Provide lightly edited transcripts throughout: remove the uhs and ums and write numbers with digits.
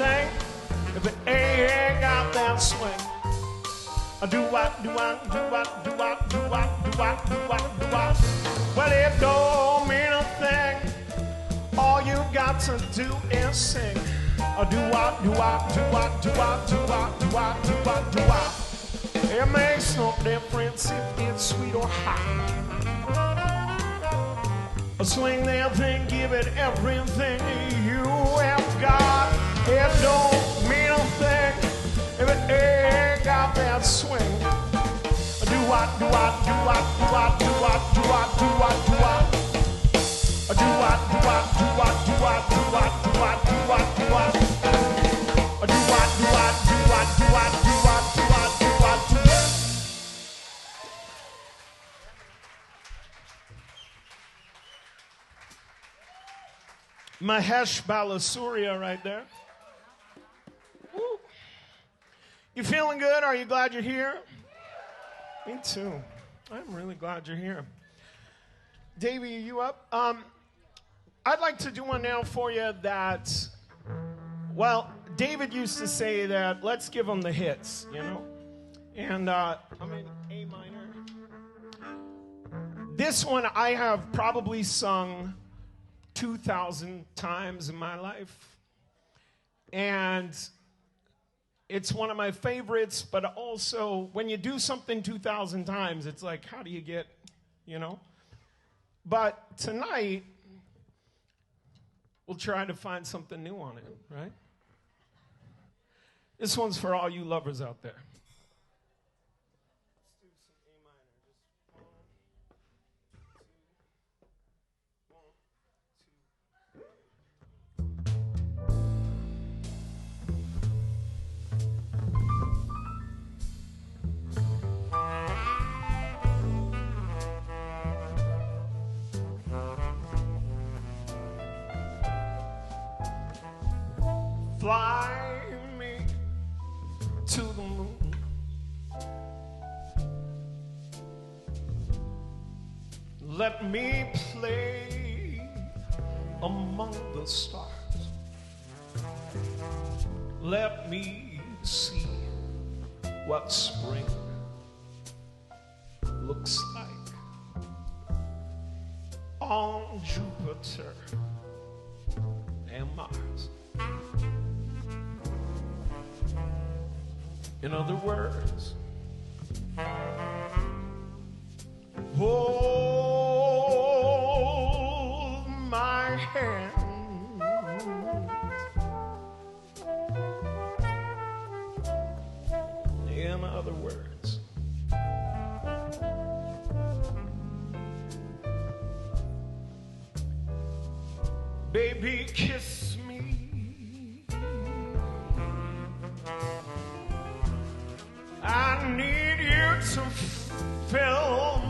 thing if it ain't got that swing. Do what, do what, do what, do what, do what, do what, do what, do what. Well, it don't mean a thing. All you got to do is sing. Do what, do what, do what, do what, do what, do what, do what, do what. It makes no difference if it's sweet or hot. Swing that thing, give it everything you have got. It don't mean a thing if it ain't got that swing. Do what, do what, do what, do what, do what, do what, do what, do what. Do what, do what, do what, do what, do what, do what, do what, do what. Do what, do what, do what, do what, do what, do what, do what, do what. Mahesh Balasooriya right there. Woo. You feeling good? Are you glad you're here? Me too. I'm really glad you're here. Davey, are you up? I'd like to do one now for you that, well, David used to say that let's give them the hits, you know? And I'm in A minor. This one I have probably sung 2,000 times in my life. And it's one of my favorites, but also when you do something 2,000 times, it's like, how do you get, you know? But tonight, we'll try to find something new on it, right? This one's for all you lovers out there. Fly me to the moon. Let me play among the stars. Let me see what spring looks like on Jupiter and Mars. In other words, hold my hand. In other words, baby, kiss me. I need you to fill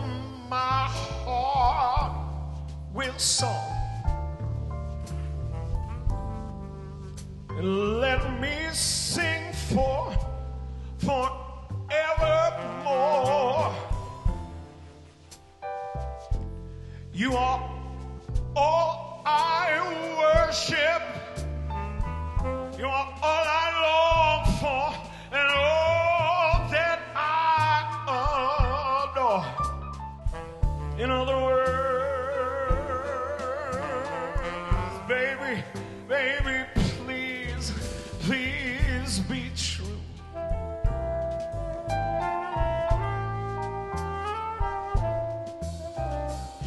my heart with song. And let me sing forevermore. You are all I worship. You are all I long for. And all that I adore. In other words, baby, baby, please, please be true.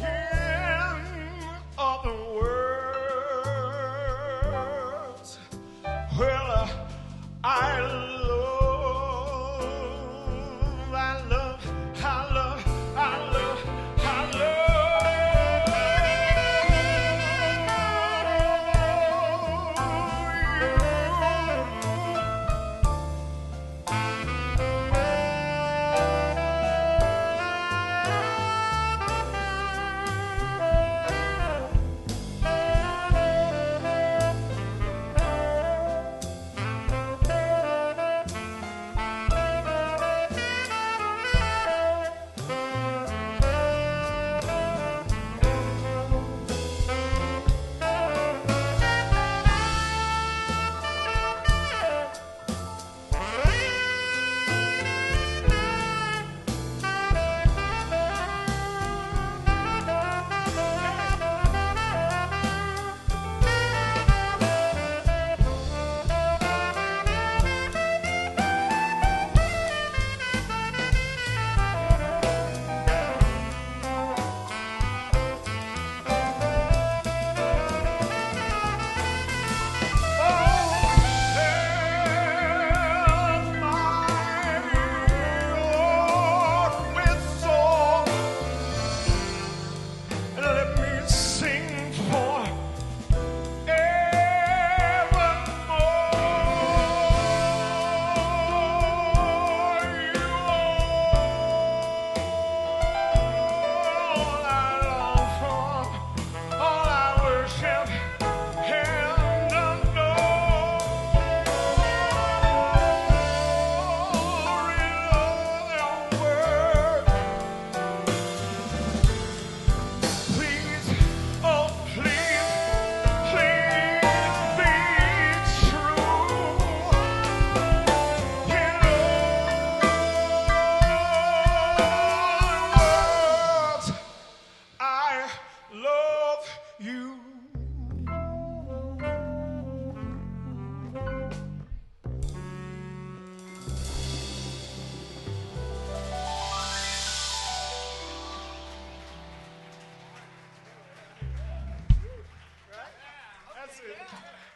In other words, well, I love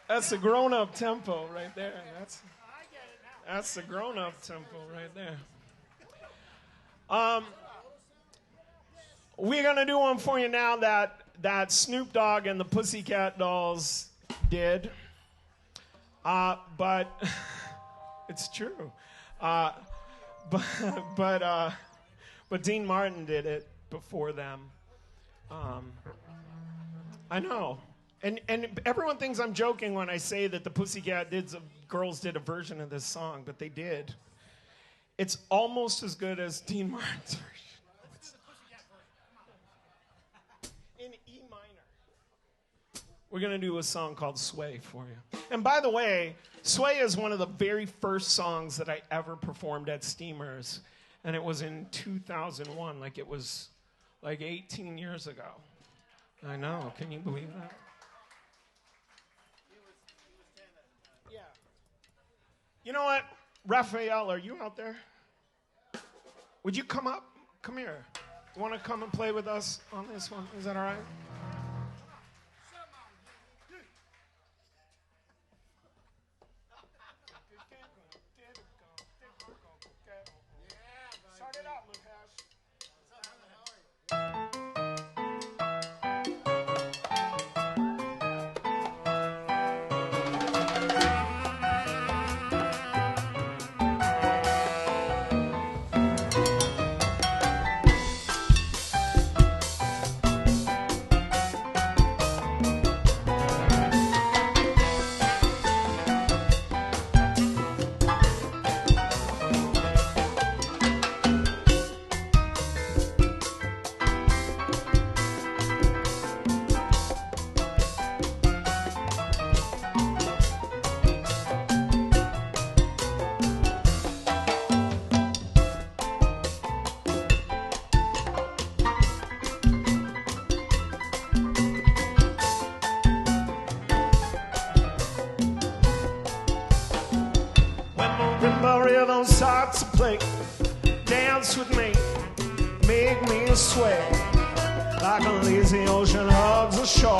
That's the grown-up tempo right there. That's the grown-up tempo right there. We're gonna do one for you now that Snoop Dogg and the Pussycat Dolls did, but it's true. But Dean Martin did it before them. I know. And everyone thinks I'm joking when I say that the Pussycat Girls did a version of this song, but they did. It's almost as good as Dean Martin's version. In E minor. We're going to do a song called Sway for you. And by the way, Sway is one of the very first songs that I ever performed at Steamers. And it was in 2001, like it was like 18 years ago. I know, can you believe that? Yeah. You know what? Rafael, are you out there? Would you come up? Come here. You want to come and play with us on this one? Is that all right? Start it out, Mahesh. Start to play, dance with me, make me sway, like a lazy ocean hugs the shore.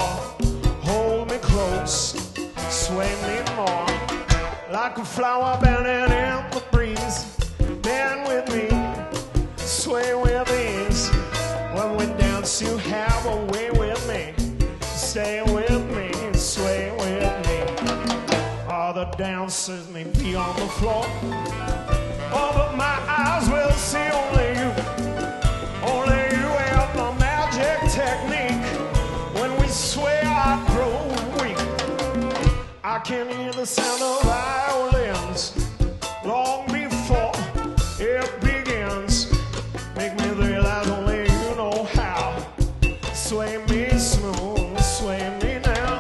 Hold me close, sway me more, like a flower bending in the breeze. Bend with me, sway with ease. When we dance, you have a way with me. Stay with me, sway with me. All the dancers may be on the floor. Oh, but my eyes will see only you. Only you have the magic technique. When we sway, I grow weak. I can hear the sound of violins long before it begins. Make me realize only you know how. Sway me smooth, sway me now.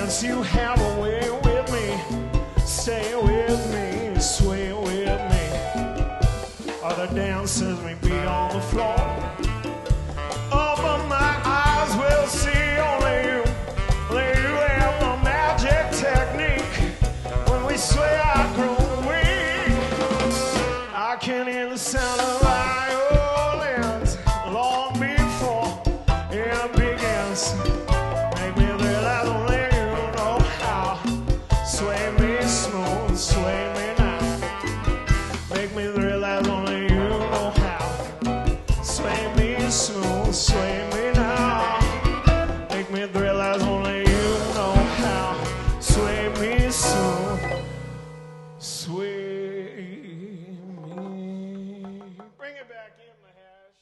dance, you have a way with me. Stay with me, sway with me. Other dancers may be on the floor. Open my eyes, will see only you. Only you have the magic technique. When we sway, I grow weak. I can hear the sound of violins long before it begins. Make me realize only you know how. Sway me smooth, sway me now. Make me realize only you know how. Sway me smooth, sway me now. Make me realize only you know how. Sway me smooth, sway me. Bring it back in, Mahesh.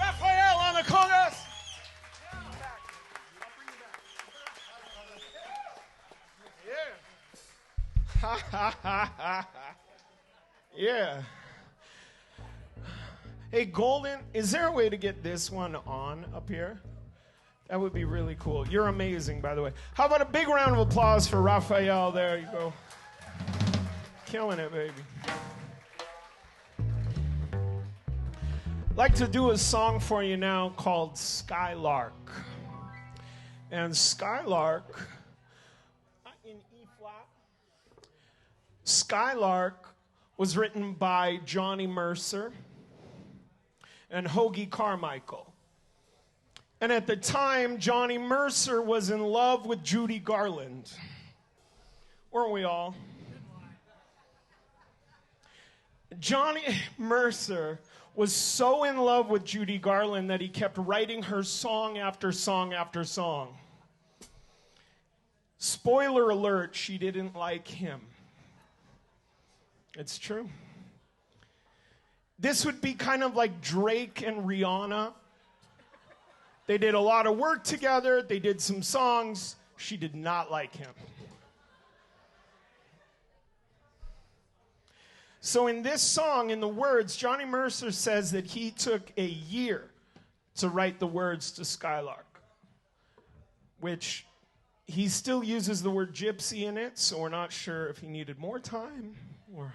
Rafael on the congas. Yeah. Yeah. Hey, Golden, is there a way to get this one on up here? That would be really cool. You're amazing, by the way. How about a big round of applause for Rafael? There you go. Killing it, baby. I'd like to do a song for you now called Skylark. And Skylark, in E flat, Skylark was written by Johnny Mercer and Hoagie Carmichael. And at the time, Johnny Mercer was in love with Judy Garland. Weren't we all? Johnny Mercer was so in love with Judy Garland that he kept writing her song after song after song. Spoiler alert, she didn't like him. It's true. This would be kind of like Drake and Rihanna. They did a lot of work together. They did some songs. She did not like him. So in this song, in the words, Johnny Mercer says that he took a year to write the words to Skylark, which he still uses the word gypsy in it, so we're not sure if he needed more time or...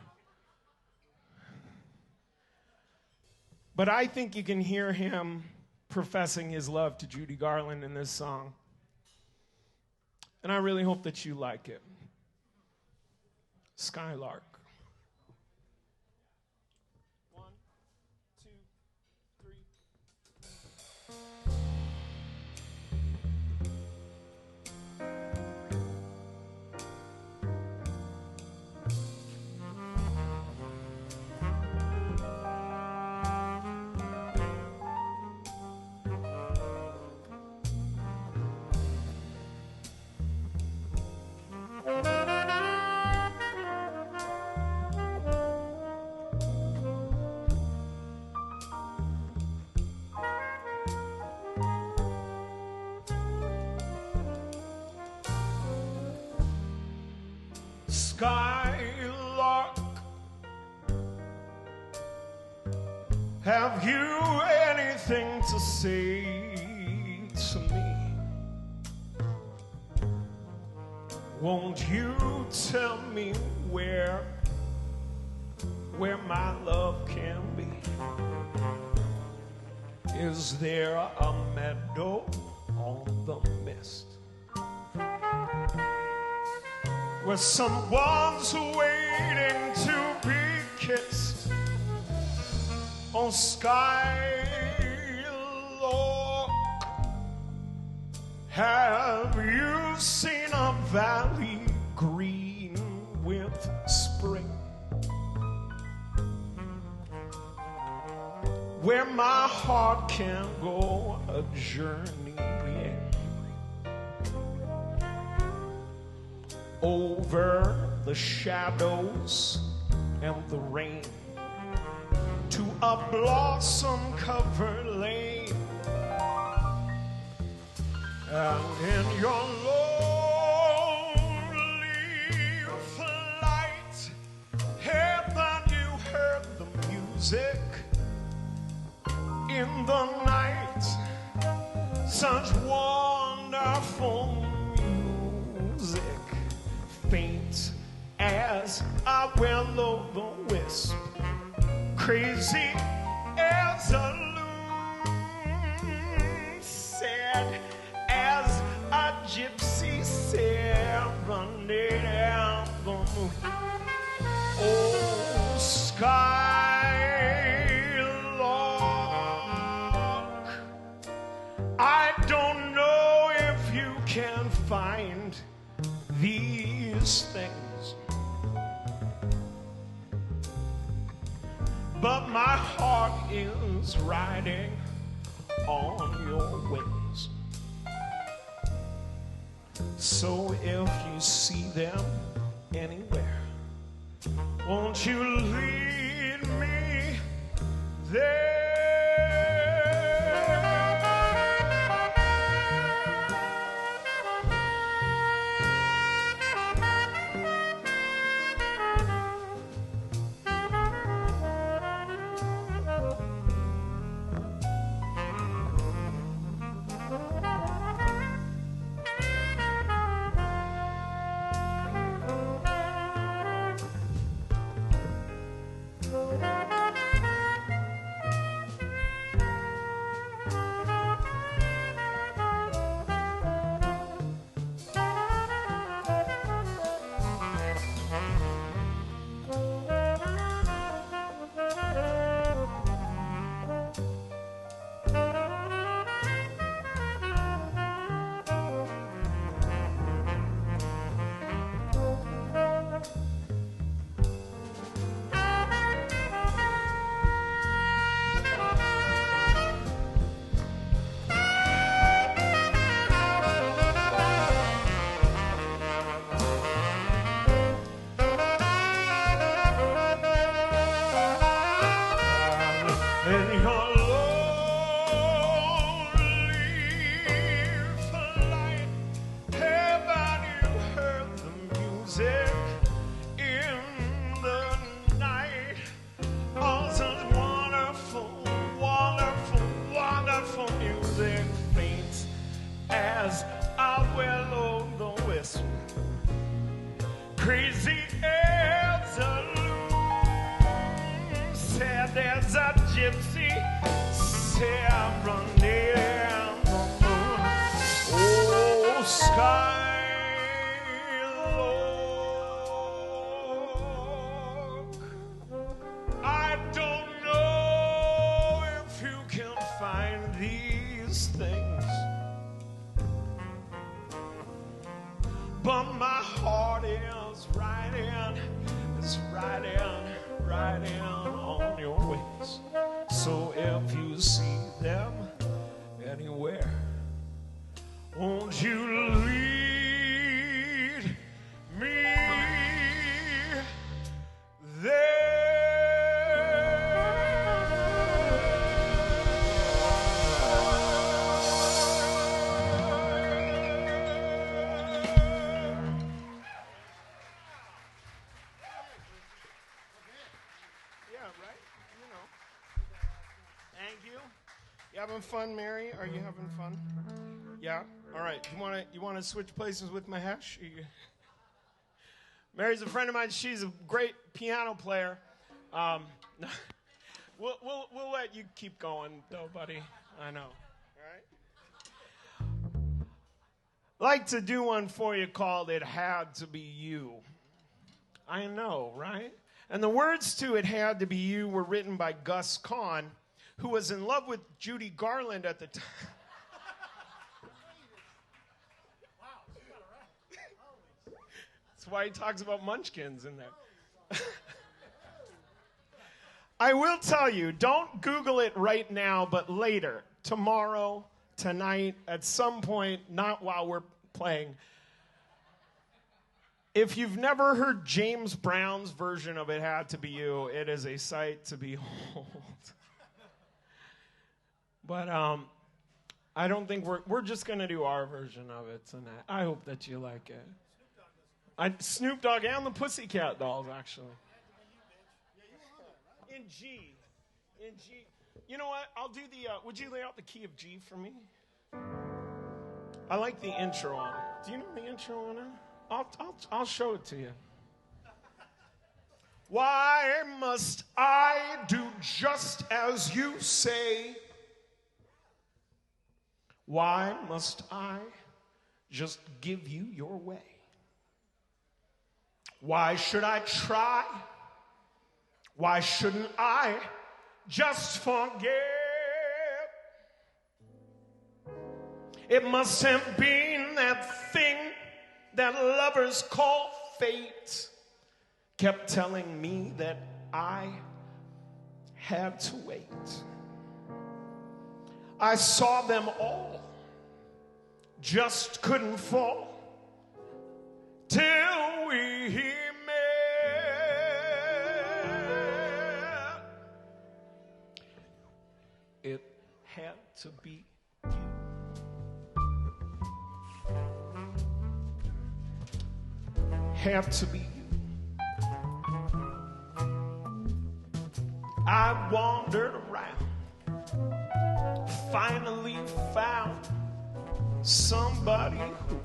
But I think you can hear him professing his love to Judy Garland in this song. And I really hope that you like it. Skylark. 1, 2, 3. Skylark, have you anything to say to me? Won't you tell me where my love can be? Is there a meadow on the mist where someone's waiting to be kissed on Skylark. Have you seen a valley green with spring, where my heart can go a journey over the shadows and the rain to a blossom-covered lane? And in your lonely flight, haven't you heard the music in the night? Such wonderful music, faint as a will-o'-the-wisp, crazy as a loon, sad as a gypsy serenade album. Oh, Skylark, I don't know if you can find these things, but my heart is riding on your wings. So if you see them anywhere, won't you lead me there? Crazy as a loon, sad as a gypsy serenade on the moon. Oh, Skylark, I don't know if you can find these things, but my heart is riding on your wings. So if you see them anywhere, won't you lead me there? You having fun, Mary? Are you having fun? Yeah? All right. You want to switch places with Mahesh? Mary's a friend of mine. She's a great piano player. We'll let you keep going, though, buddy. I know. All right? Like to do one for you called It Had to Be You. I know, right? And the words to It Had to Be You were written by Gus Kahn, who was in love with Judy Garland at the time. That's why he talks about munchkins in there. I will tell you, don't Google it right now, but later, tomorrow, tonight, at some point, not while we're playing. If you've never heard James Brown's version of It Had to Be You, it is a sight to behold. But I don't think we're just going to do our version of it tonight. I hope that you like it. Snoop Dogg and the Pussycat Dolls, actually. In G. In G. You know what? I'll do the, would you lay out the key of G for me? I like the intro on it. Do you know the intro on it? I'll show it to you. Why must I do just as you say? Why must I just give you your way? Why should I try? Why shouldn't I just forget? It must have been that thing that lovers call fate. Kept telling me that I had to wait. I saw them all, just couldn't fall till we met. It had to be you. Had to be you. I wandered around, finally found somebody who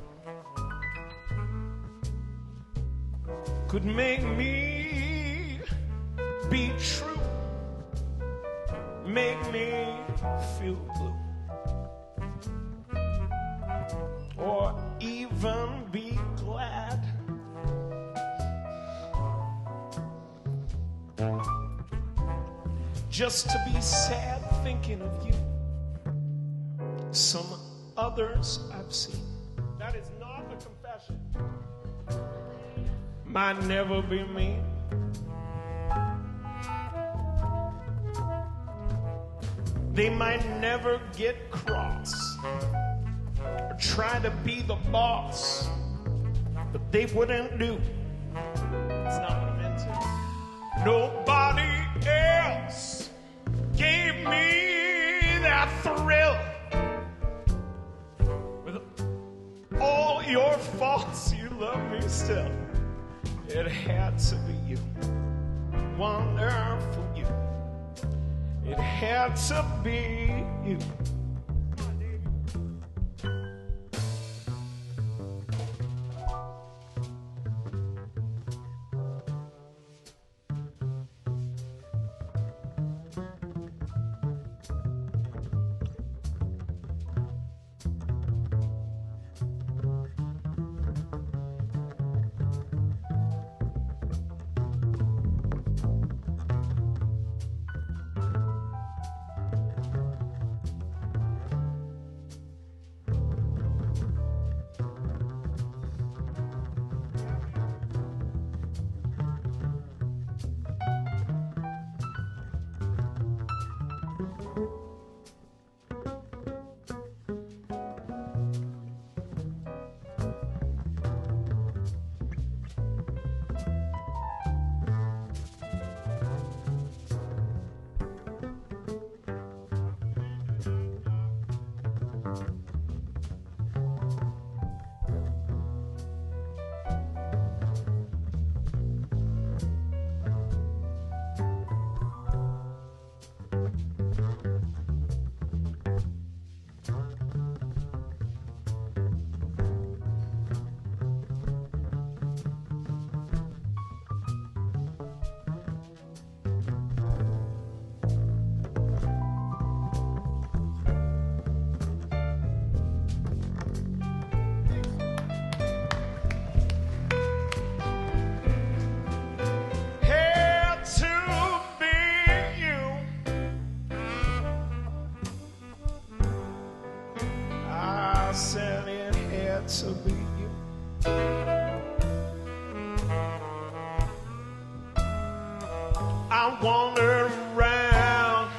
could make me be true, make me feel blue, or even be glad. Just to be sad thinking of you. Some others I've seen. That is not a confession. Might never be me. They might never get cross or try to be the boss, but they wouldn't do. It's not what I'm into. Nobody else gave me that thrill. With all your faults, you love me still. It had to be you. Wonderful you. It had to be you. I wandered around,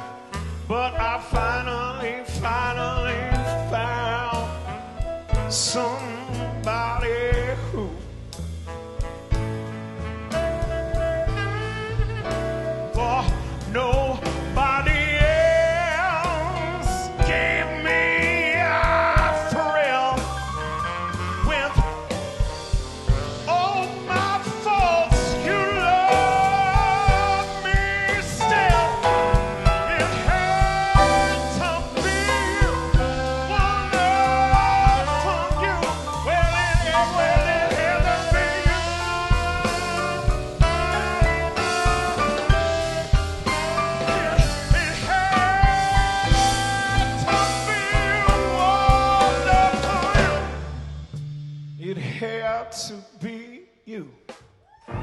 but I finally found somebody who for nobody else gave me a thrill with all my faults. You love me still. It had to be one love from you. Well, it had to be you. It had to be you. I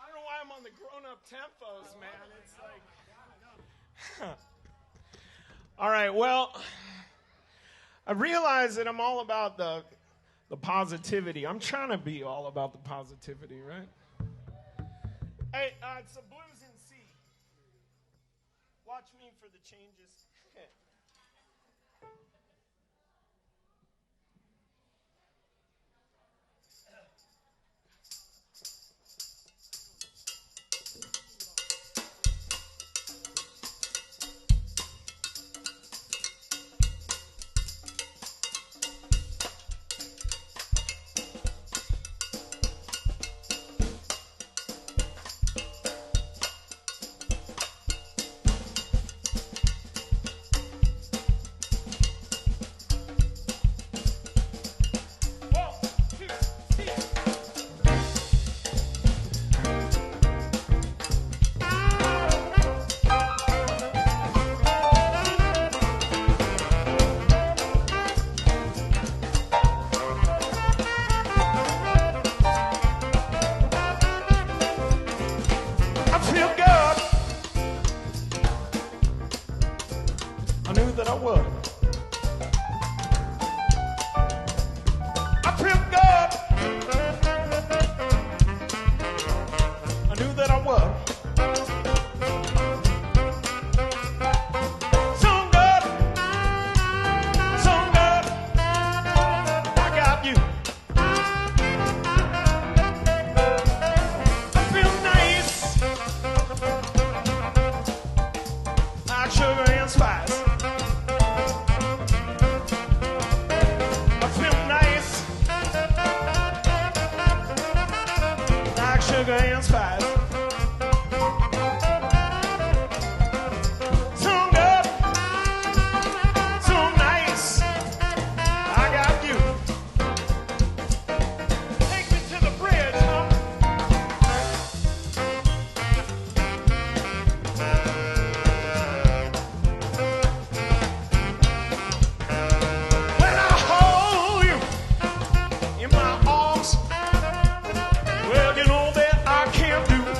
don't know why I'm on the grown-up tempos, man. It's like... All right, well, I realize that I'm all about the positivity. I'm trying to be all about the positivity, right? Hey, it's the blues in C. Watch me for the changes. Well, you know that I can't do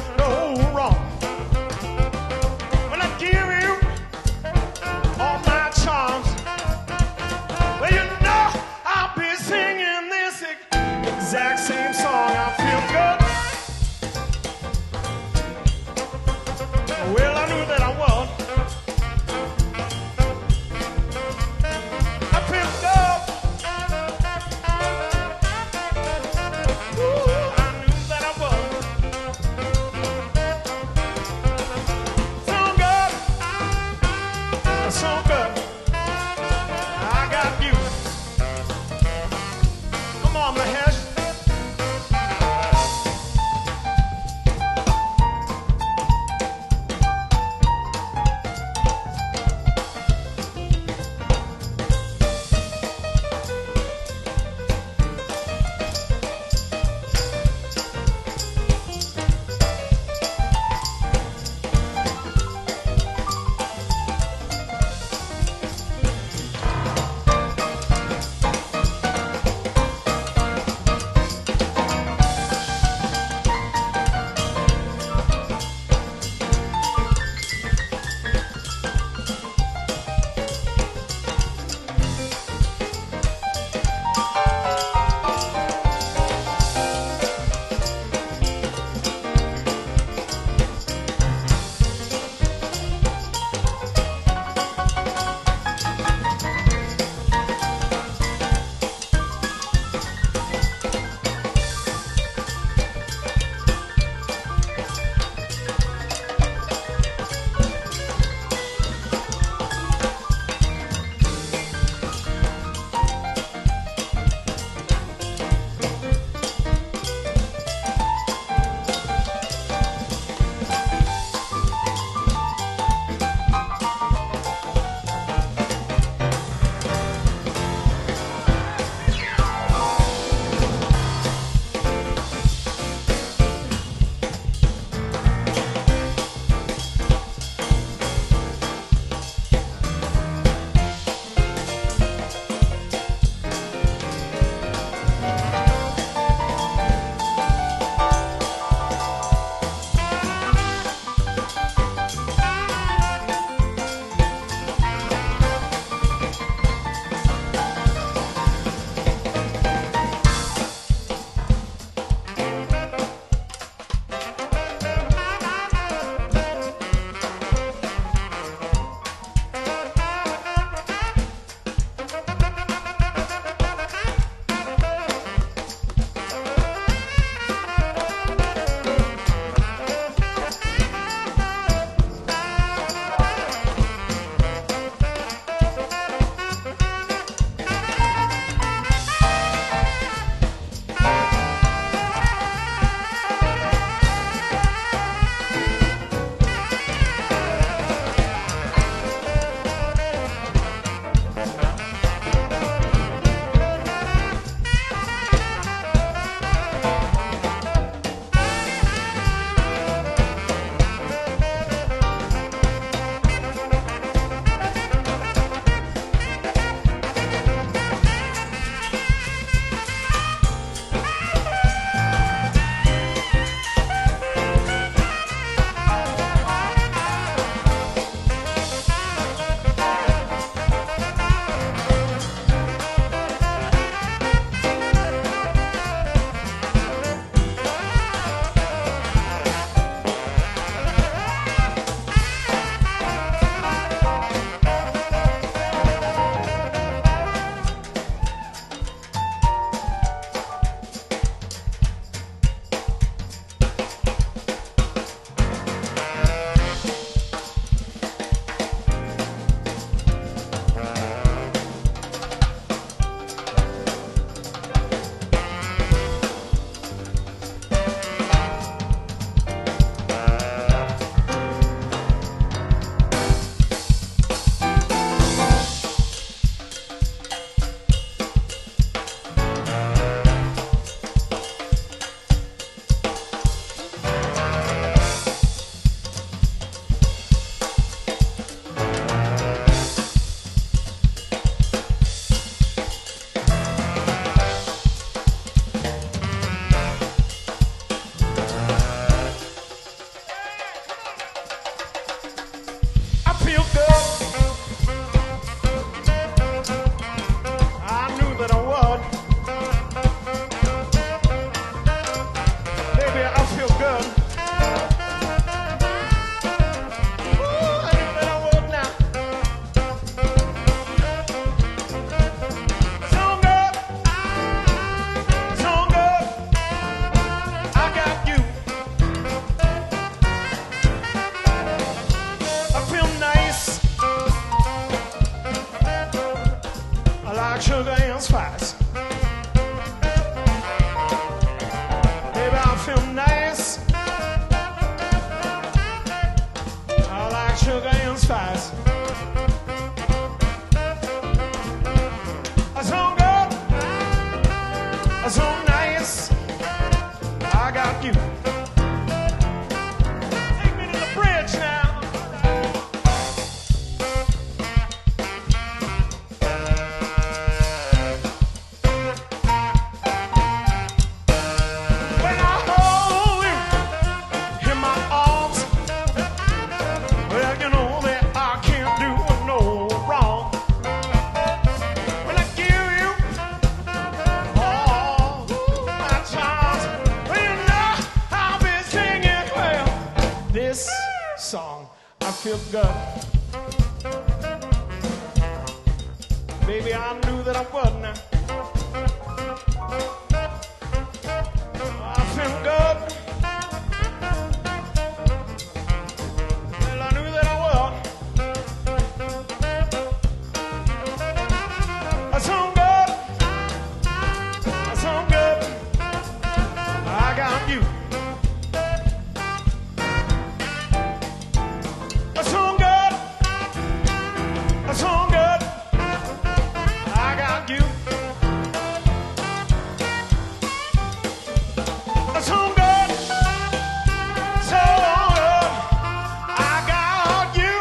feel nice. I like sugar and spice. So good, so nice. I got you. Take me to the bridge now. When I hold you in my arms, well, you know that I can't do no wrong. When I give you all my charms, well, you know I'll be singing well. This song, I feel good. Baby, I knew that I would now. I feel good. Well, I knew that I would. I sound good. I sound good. I got you. I sound good. I sound good. I got you. I sound good. So good. I got you.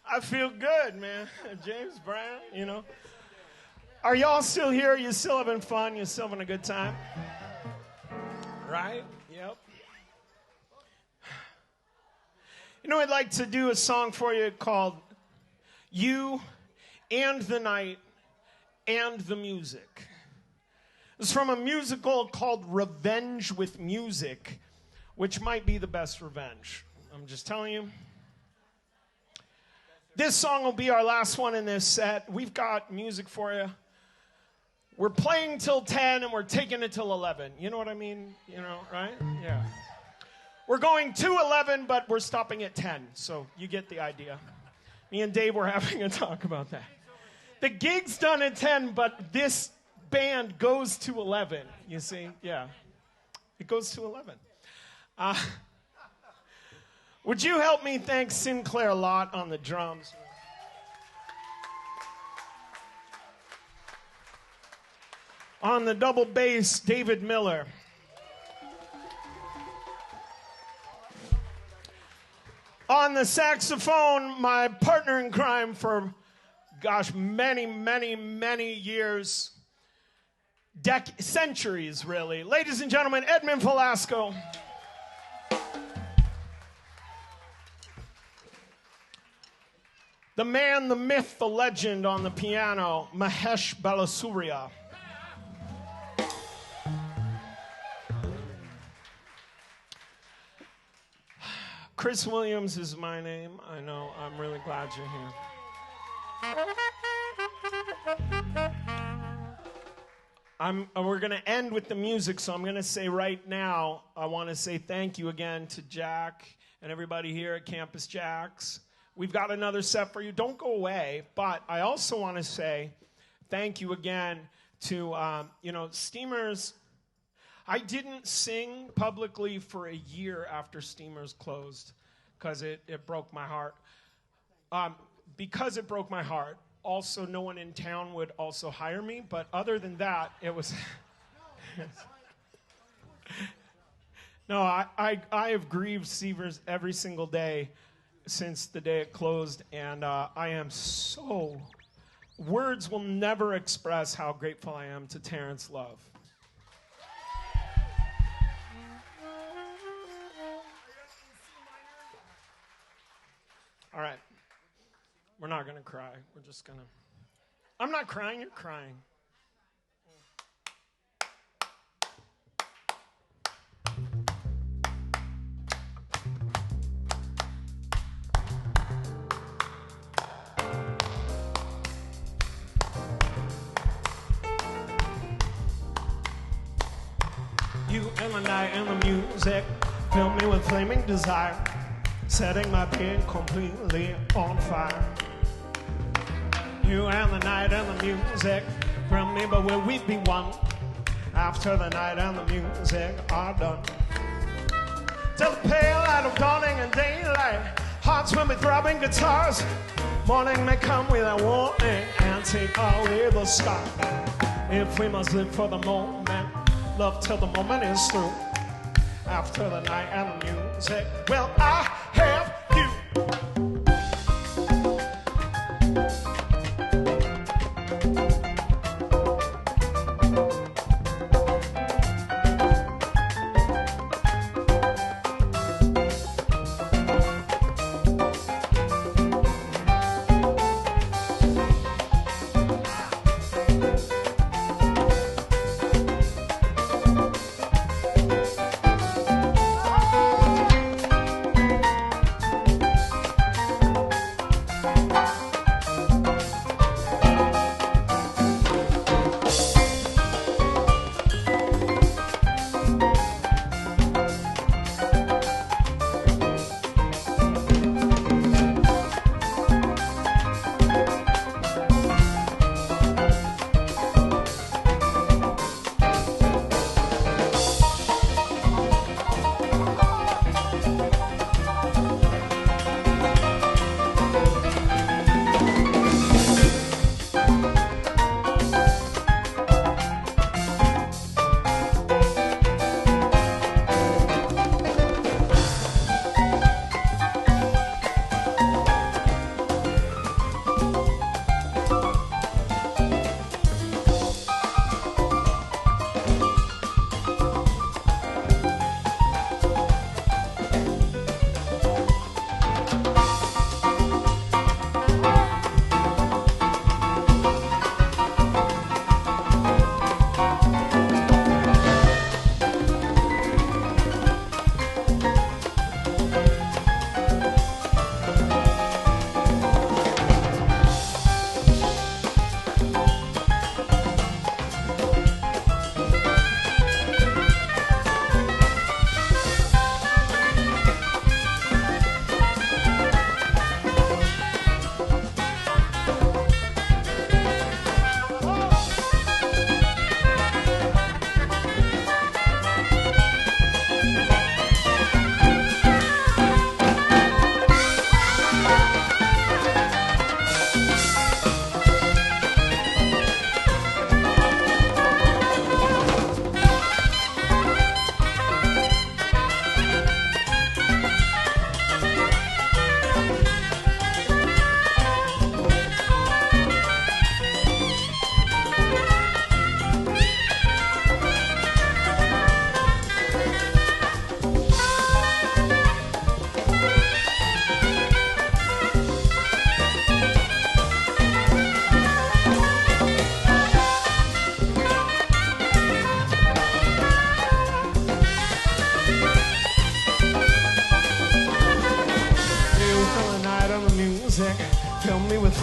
I feel good, man. James Brown, you know. Are y'all still here? You still having fun? You still having a good time? Right? Yep. You know, I'd like to do a song for you called You and the Night and the Music. It's from a musical called Revenge with Music, which might be the best revenge. I'm just telling you. This song will be our last one in this set. We've got music for you. We're playing till 10 and we're taking it till 11. You know what I mean? You know, right? Yeah. We're going to 11, but we're stopping at 10. So you get the idea. Me and Dave were having a talk about that. The gig's done at 10, but this band goes to 11. You see? Yeah. It goes to 11. Would you help me thank Sinclair Lott on the drums? On the double bass, David Miller. On the saxophone, my partner in crime for, gosh, many, many, many years. Centuries, really. Ladies and gentlemen, Edmund Velasco. The man, the myth, the legend on the piano, Mahesh Balasooriya. Chris Williams is my name. I know. I'm really glad you're here. We're going to end with the music, so I'm going to say right now, I want to say thank you again to Jack and everybody here at Campus JAX. We've got another set for you. Don't go away. But I also want to say thank you again to, Steamers. I didn't sing publicly for a year after Steamers closed because it broke my heart. Because it broke my heart, also no one in town would also hire me. But other than that, it was... No, I have grieved Steamers every single day since the day it closed, and I am so... Words will never express how grateful I am to Terence Love. All right. We're not going to cry. We're just going to... I'm not crying, you're crying. night and the music fill me with flaming desire, setting my being completely on fire. You and the night and the music thrill me, but will we be one after the night and the music are done? Till the pale light of dawning and daylight, hearts will be throbbing guitars. Morning may come without warning and take away the sky. If we must live for the moment, love till the moment is through. After the night and the music, well, I have you.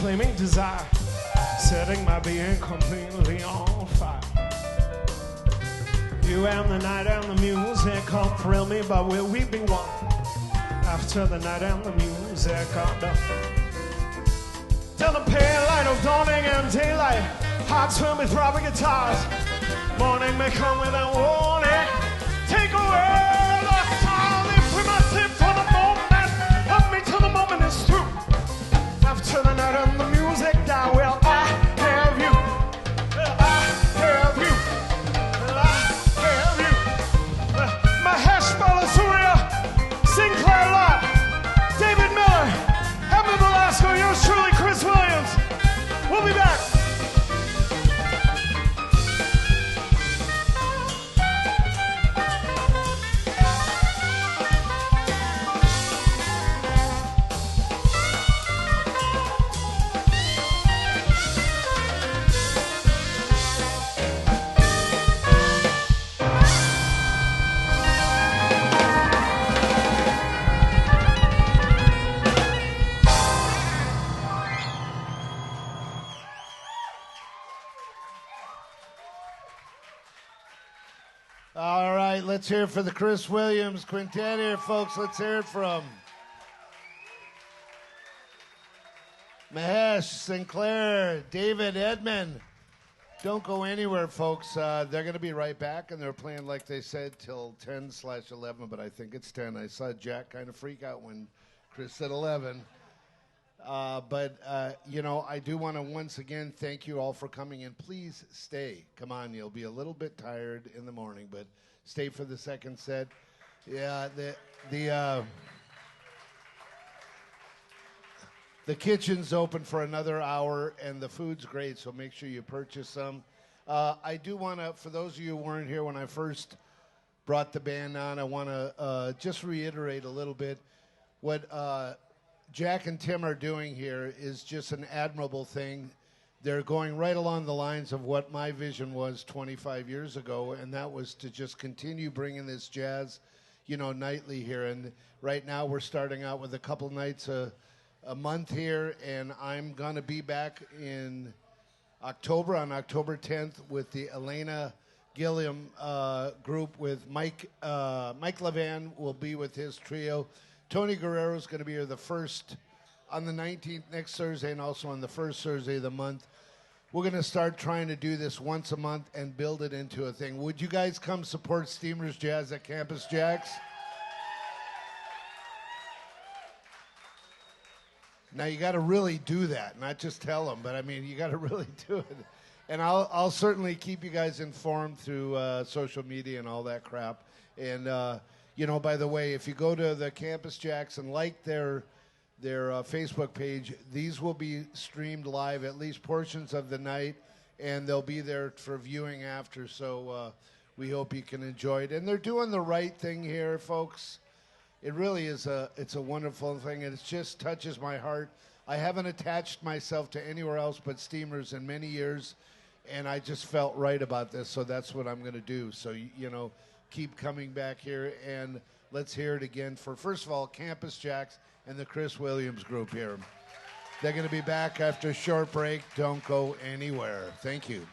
Flaming desire, setting my being completely on fire. You and the night and the music come thrill me, but will we be one after the night and the music are done? Till the pale light of dawning and daylight, hearts will be throbbing guitars. Morning may come without warning, take away the time. If we must live for the moment, love me till the moment is through. After the night and the music die, well, I have you. I have you. I have you. Mahesh Balasooriya, Sinclair Lott, David Miller, Edmund Velasco, yours truly, Chris Williams. We'll be back. All right. right, let's hear it for the Chris Williams Quintet here, folks. Let's hear it from Mahesh, Sinclair, David, Edmund. Don't go anywhere, folks. They're going to be right back, and they're playing, like they said, till 10/11, but I think it's 10. I saw Jack kind of freak out when Chris said 11. You know, I do want to once again thank you all for coming in. Please stay. Come on, you'll be a little bit tired in the morning, but stay for the second set. Yeah, the kitchen's open for another hour, and the food's great, so make sure you purchase some. I do want to, for those of you who weren't here when I first brought the band on, I want to just reiterate a little bit what Jack and Tim are doing here is just an admirable thing. They're going right along the lines of what my vision was 25 years ago, and that was to just continue bringing this jazz, you know, nightly here. And right now we're starting out with a couple nights a month here, and I'm going to be back in October, on October 10th, with the Elena Gilliam group with Mike Levan will be with his trio. Tony Guerrero is going to be here the first on the 19th, next Thursday, and also on the first Thursday of the month. We're going to start trying to do this once a month and build it into a thing. Would you guys come support Steamers Jazz at Campus JAX? Now, you got to really do that, not just tell them, but I mean, you got to really do it. And I'll certainly keep you guys informed through social media and all that crap. And, you know, by the way, if you go to the Campus JAX and like their Facebook page, these will be streamed live, at least portions of the night, and they'll be there for viewing after. So we hope you can enjoy it. And they're doing the right thing here, folks. It really is it's a wonderful thing, and it just touches my heart. I haven't attached myself to anywhere else but Steamers in many years, and I just felt right about this, so that's what I'm going to do. So, you know, keep coming back here, and let's hear it again for, first of all, Campus JAX and the Chris Williams group here. They're going to be back after a short break. Don't go anywhere. Thank you.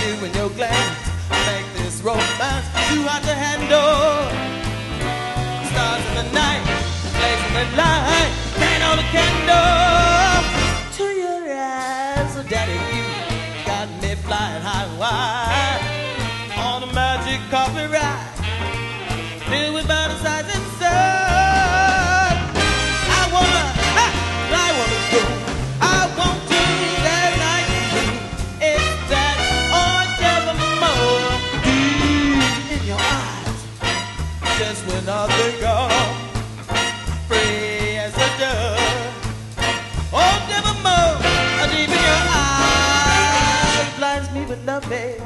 you and your glance make this romance too hard to handle. Stars in the night, blazing the light, can't hold a candle to your eyes. So daddy, you got me flying high and wide on a magic carpet ride, filled with butterflies and sun. I wanna go. I want to that night with you. It's that orange evermore deep in your eyes. Just when I think I'm free as a dove. Oh, evermore deep in your eyes blinds me with love, babe.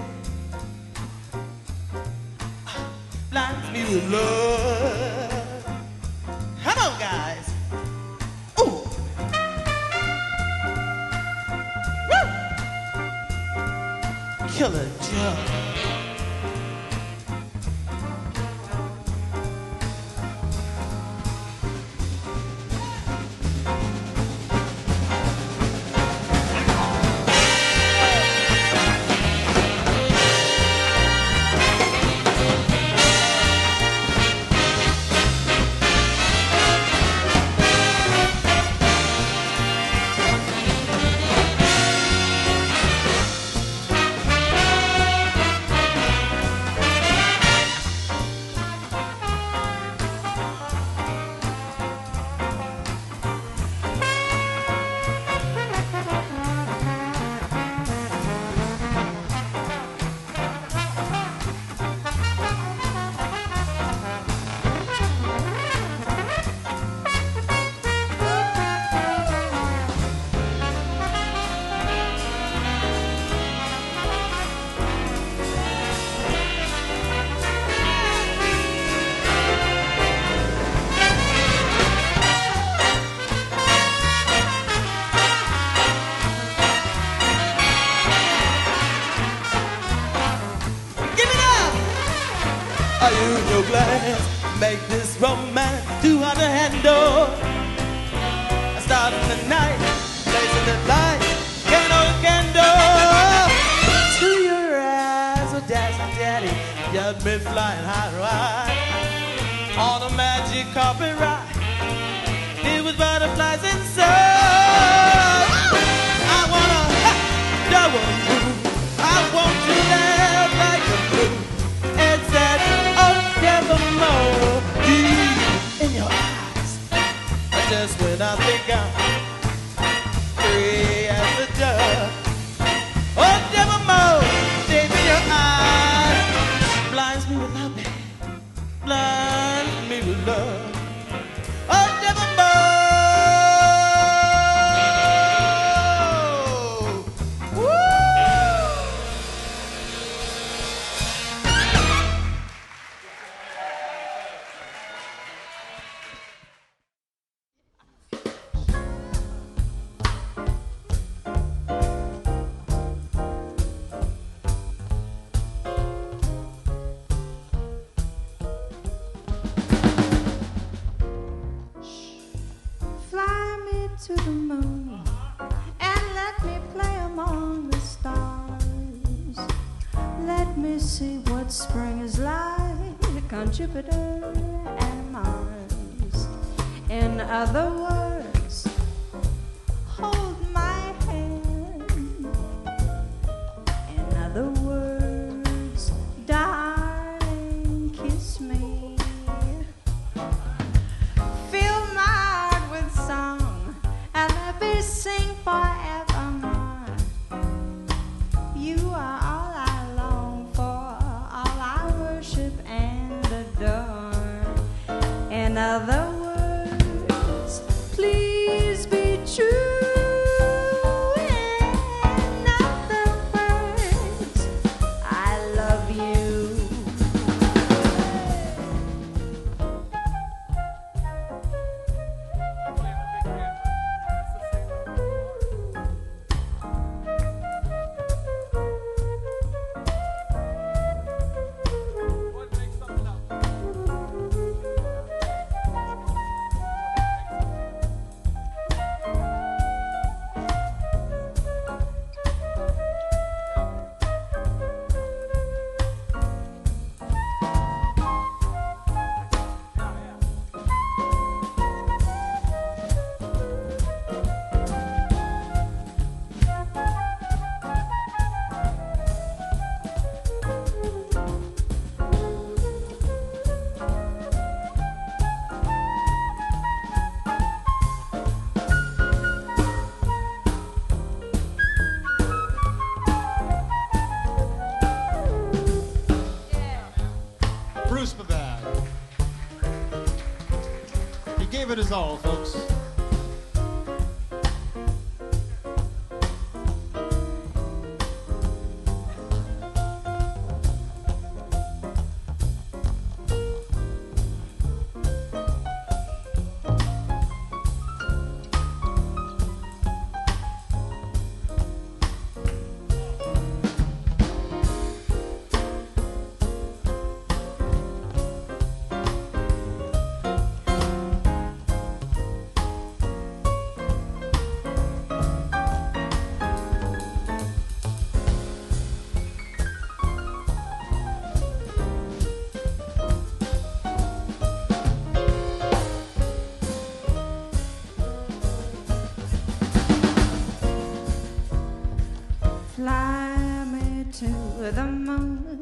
Blinds me with love. Come on, guys. Ooh. Killer Joe. Make this romance too hard to handle. I start in the night, blazing the light, can't hold a candle to your eyes. Oh, daddy, you've been flying high and wide on a magic carpet ride, filled with butterflies and sun. I wanna move. I want to laugh like a blue. It's that evermore deep in your eyes. Just when I think I'm free as a dove. Oh, evermore deep in your eyes. Blinds me with love, baby. Blinds me with love. Oh, evermore. To the moon and let me play among the stars. Let me see what spring is like on Jupiter and Mars. In other words, hold my hand. In other words, darling, kiss me. Fill my heart with song and let me sing forevermore. You are all I long for, all I worship and adore. In other words, please be true. In other words, good as all, folks. Fly me to the moon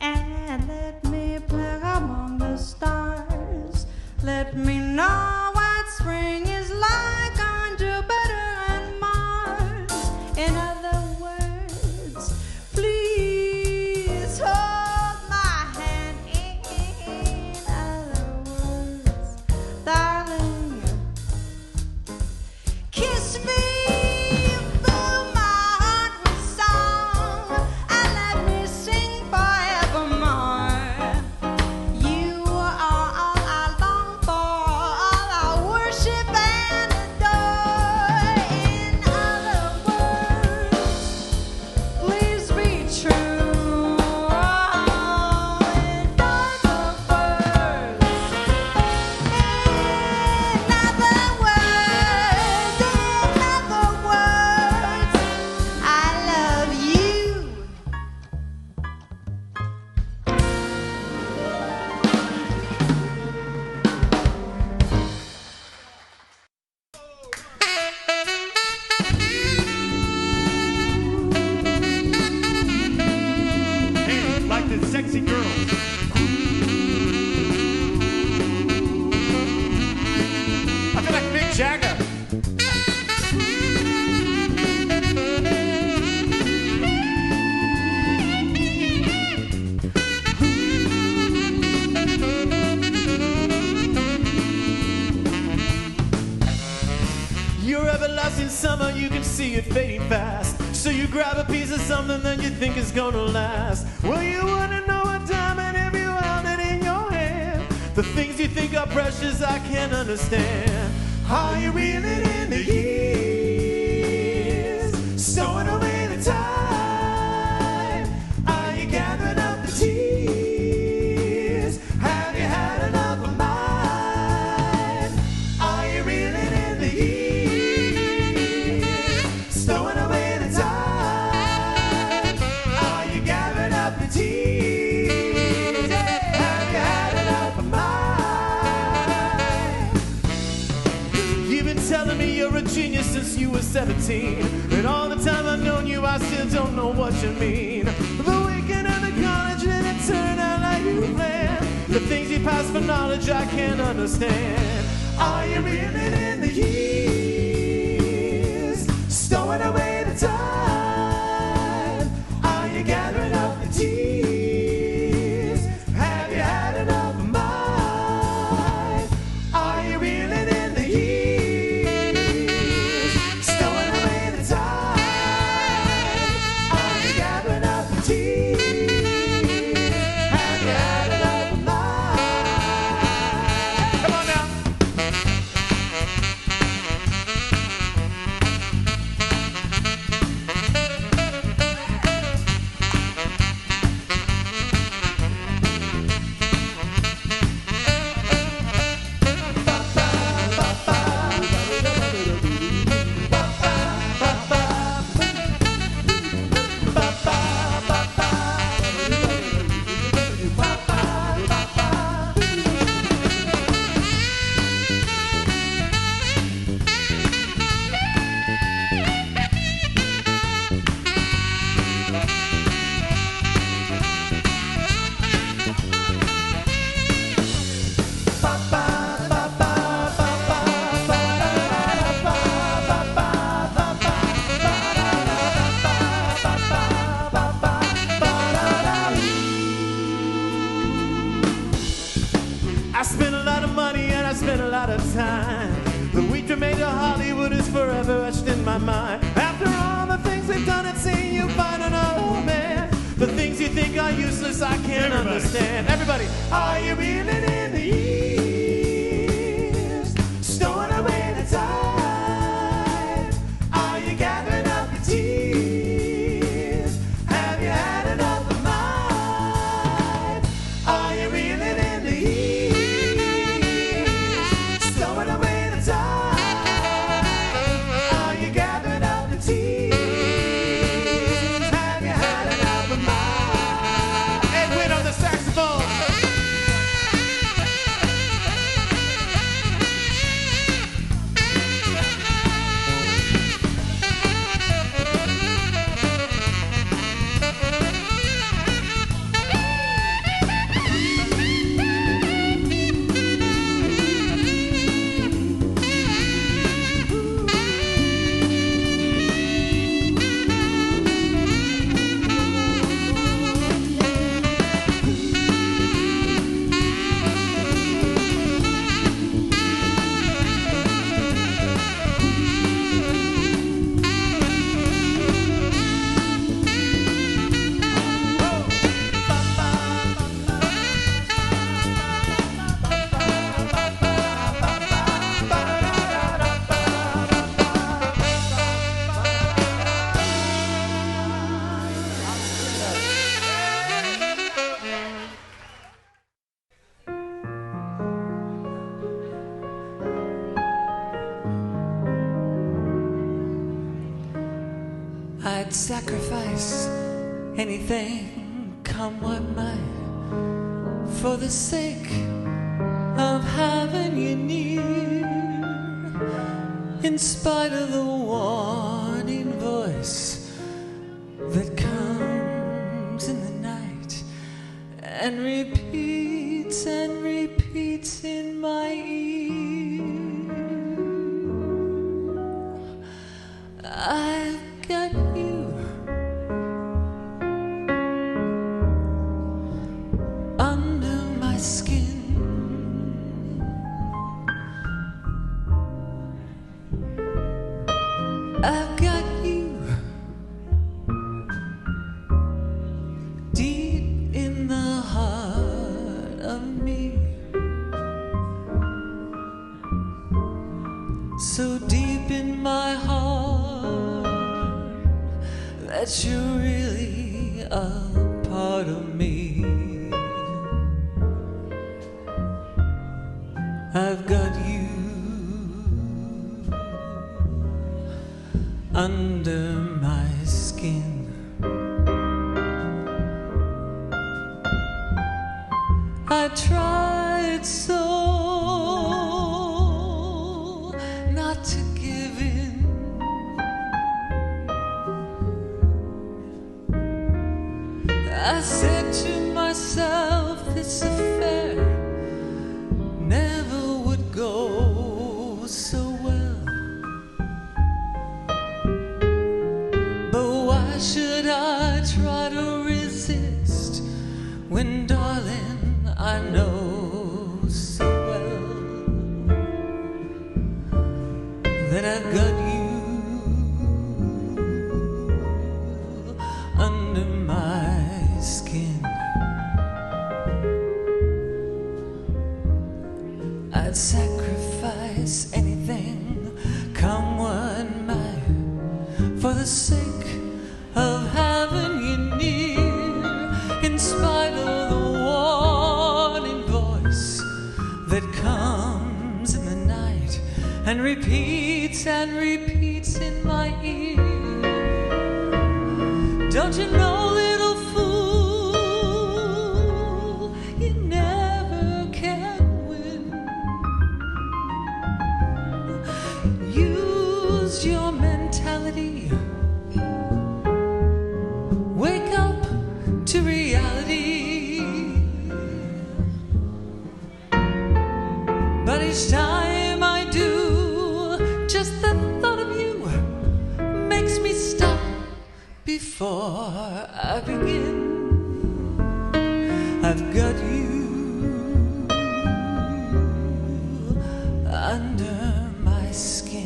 and let me play among the stars. Let me know what spring is like on Jupiter and Mars. In other words, please hold my hand. In other words, darling, kiss me. Sexy girls. I feel like Mick Jagger. Your everlasting summer, you can see it fading fast. So you grab a piece of something that you think is gonna last. Well, you wanna know a diamond if you held it in your hand. The things you think are precious, I can't understand. How you reeling in the years, stowing away the time. Are you gathering up the tears? Have you had enough of mine? Are you reeling in the years, stowing away the time? Are you gathering up the tears? Have you had enough of mine? You've been telling me you're a genius since you were 17. And all the time I've known you, I still don't know what you mean. The weekend at the college didn't turn out like you planned. The things you pass for knowledge I can't understand. Are you reeling in the years, stowing away the time? Are you gathering up the tears? Have you had enough of mine? Are you reeling in the years, stowing away the time? Are you gathering up the tears? Have you had enough of mine? Come on now. made to Hollywood is forever etched in my mind. After all the things they've done at sea, you find another man. The things you think are useless, I can't understand. Everybody, are you reeling in the years? Stowing away the time? Are you gathering up the tears? Have you had enough of mine? Are you reeling in the years? Stowing away the time? Are you gathering up the tears? Have you had enough of mine? Edwin on the saxophone. I'd sacrifice anything, come what might, for the sake of having you near. In spite of the warning voice that comes in the night and repeats in my ear, I've got you under my skin. I've got you deep in the heart of me, so deep in my heart that you're really a part of me. I've got you under my skin. I tried so not to give in. I said to myself, this affair never would go so well. But why should I try to resist when, darling, I know so well that I've got you under my skin. I'd sacrifice anything, come what might, for the sake of having you near. In spite of the warning voice that comes in the night and repeats in my ear. Don't you know, little fool, you never can win. Use your mentality. Wake up to reality. But each time I do, just the thought of you makes me stop before I begin. I've got you under my skin.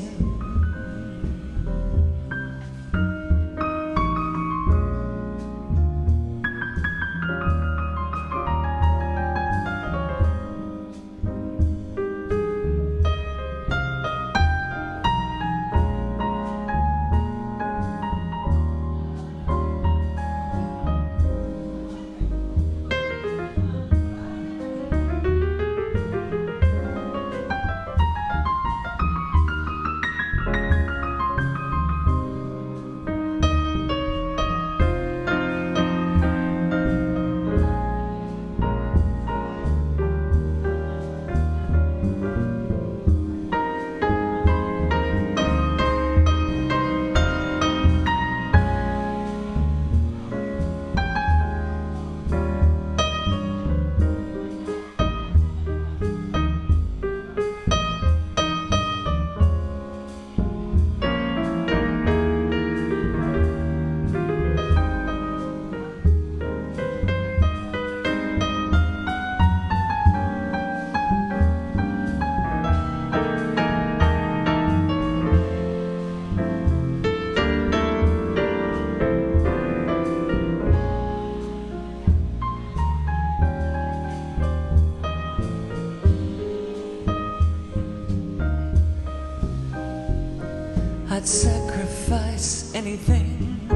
I'd sacrifice anything,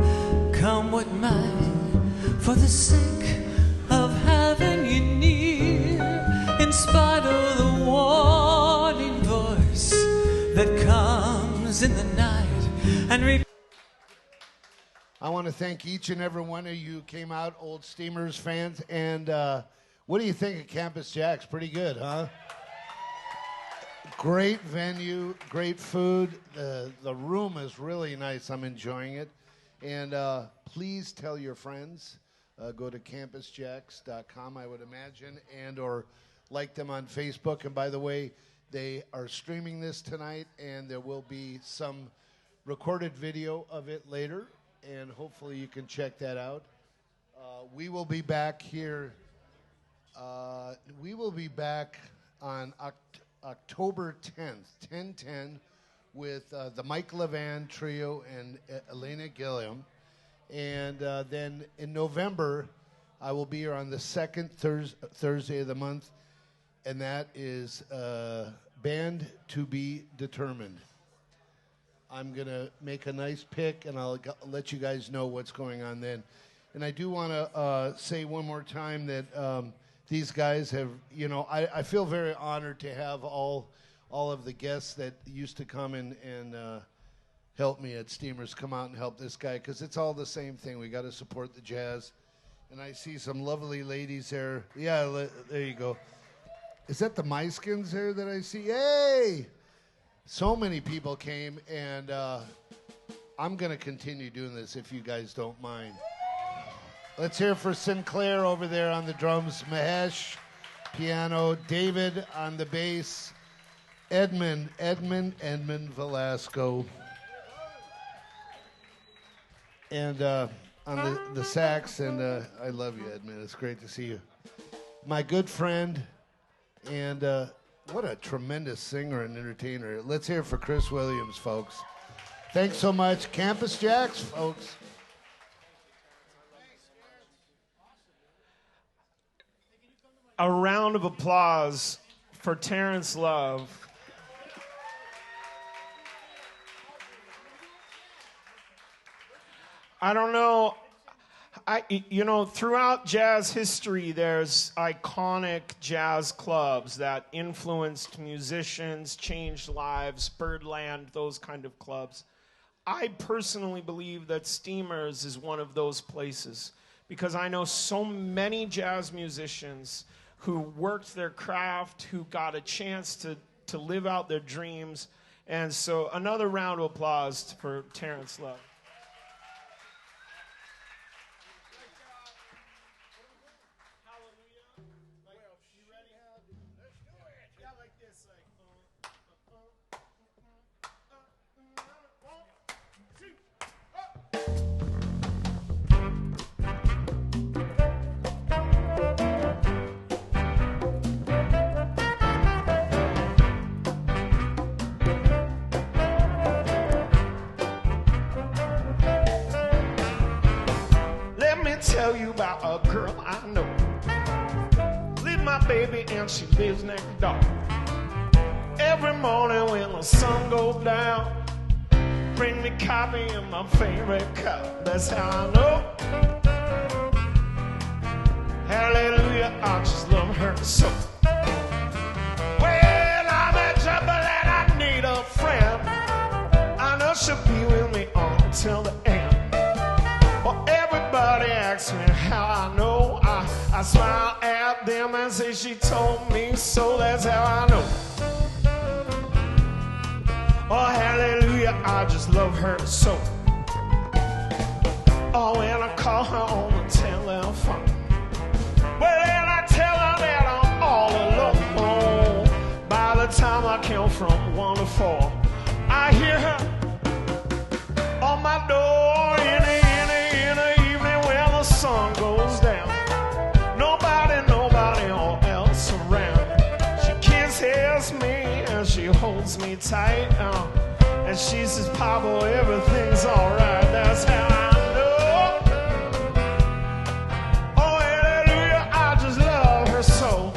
come what might, for the sake of having you near, in spite of the warning voice that comes in the night and I want to thank each and every one of you who came out, old Steamers fans. And what do you think of Campus JAX? Pretty good, huh? Great venue, great food. The room is really nice. I'm enjoying it. And please tell your friends. Go to campusjax.com, I would imagine, and or like them on Facebook. And by the way, they are streaming this tonight, and there will be some recorded video of it later. And hopefully you can check that out. We will be back here. We will be back on October 10th, 10/10, with the Mike Levan Trio and Elena Gilliam. And then in November, I will be here on the second Thursday of the month, and that is Band to Be Determined. I'm going to make a nice pick, and I'll let you guys know what's going on then. And I do want to say one more time that these guys have, you know, I feel very honored to have all of the guests that used to come and help me at Steamers come out and help this guy, because it's all the same thing. We got to support the jazz. And I see some lovely ladies there. Yeah, there you go. Is that the Myskins there that I see? Hey! So many people came, and I'm going to continue doing this if you guys don't mind. Let's hear for Sinclair over there on the drums, Mahesh, piano, David on the bass, Edmund Velasco, and on the sax, and I love you, Edmund. It's great to see you. My good friend, and what a tremendous singer and entertainer. Let's hear it for Chris Williams, folks. Thanks so much. Campus JAX, folks. A round of applause for Terence Love. I don't know. You know, throughout jazz history, there's iconic jazz clubs that influenced musicians, changed lives, Birdland, those kind of clubs. I personally believe that Steamers is one of those places, because I know so many jazz musicians who worked their craft, who got a chance to live out their dreams. And so another round of applause for Terence Love. Tell you about a girl I know. Leave my baby and she lives next door. Every morning when the sun goes down, bring me coffee in my favorite cup. That's how I know. Hallelujah, I just love her so. Well, I'm in trouble and I need a friend. I know she'll be with me until the end. Well, everybody asks me how I know. I smile at them and say she told me so. That's how I know. Oh, hallelujah, I just love her so. Oh, when I call her on the telephone, well, then I tell her that I'm all alone. By the time I count from 1 to 4, I hear her on my door in the evening when the sun goes down. Nobody else around. She kisses me and she holds me tight, and she says, Papa, everything's alright. That's how I know. Oh, hallelujah, I just love her so.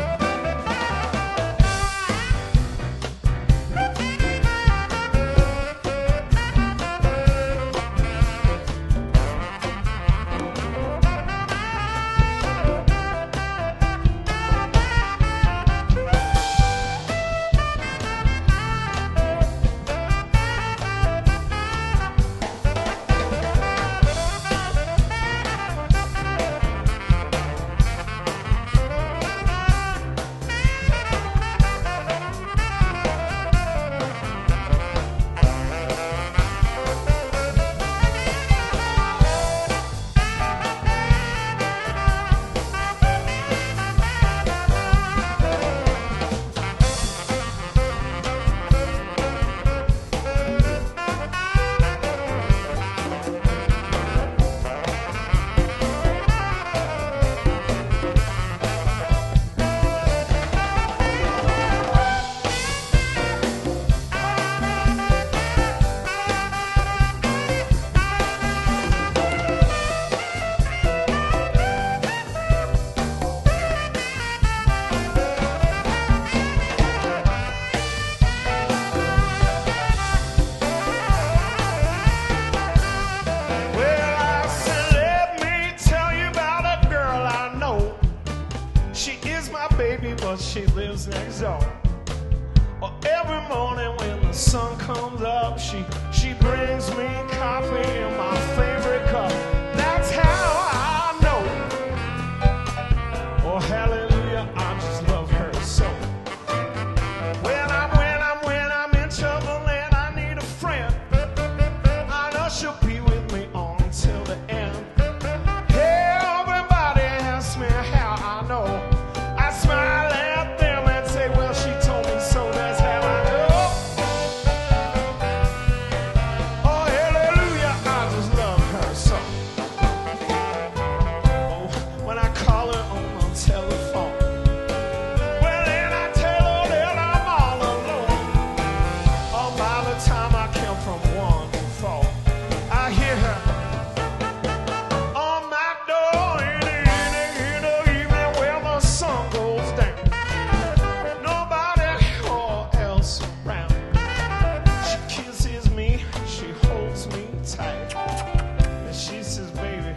baby, but she lives next door. Well, every morning when the sun comes up, she brings me coffee in my favorite cup. That's how I know. Oh, hallelujah, I just love her so. When I'm in trouble and I need a friend, I know she'll be with me until the end. Everybody asks me how I know. I smile at them and say, well, she told me so. That's how I know. Oh, hallelujah, I just love her so. Oh, when I call her on my telephone, well, then I tell her that I'm all alone. Oh, by the time I count from 1 to 4, I hear her on my door in the evening where the sun goes down. Nobody else around. She kisses me, she holds me tight, and she says, baby,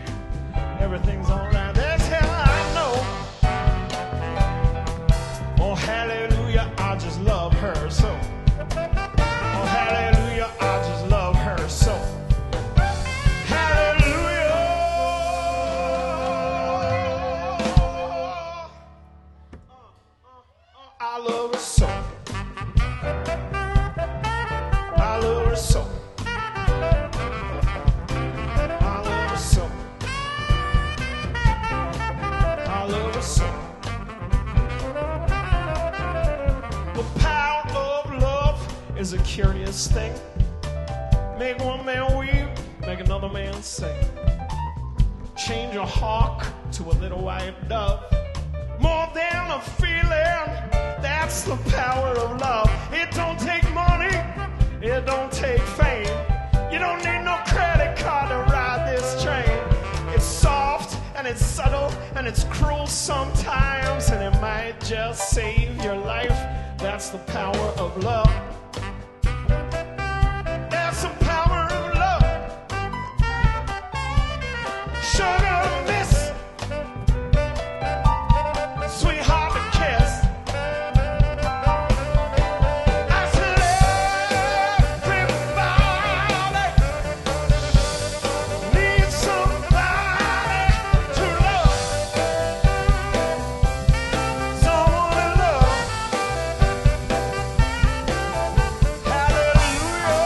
everything's alright. That's how I know. Oh, hallelujah, I just love her so. Oh, hallelujah, I just love her so. Hallelujah. I love her so. I love her so. I love her so. I love her so. The power of love is a curious thing. Make one man weep, make another man sing. Change a hawk to a little white dove. More than a feeling, that's the power of love. It don't take money, it don't take fame. You don't need no credit card to ride this train. It's soft and it's subtle and it's cruel sometimes, and it might just save your life. That's the power of love. That's the power of love. Sugar miss, sweetheart to kiss. I said everybody needs somebody to love, someone to love. Hallelujah.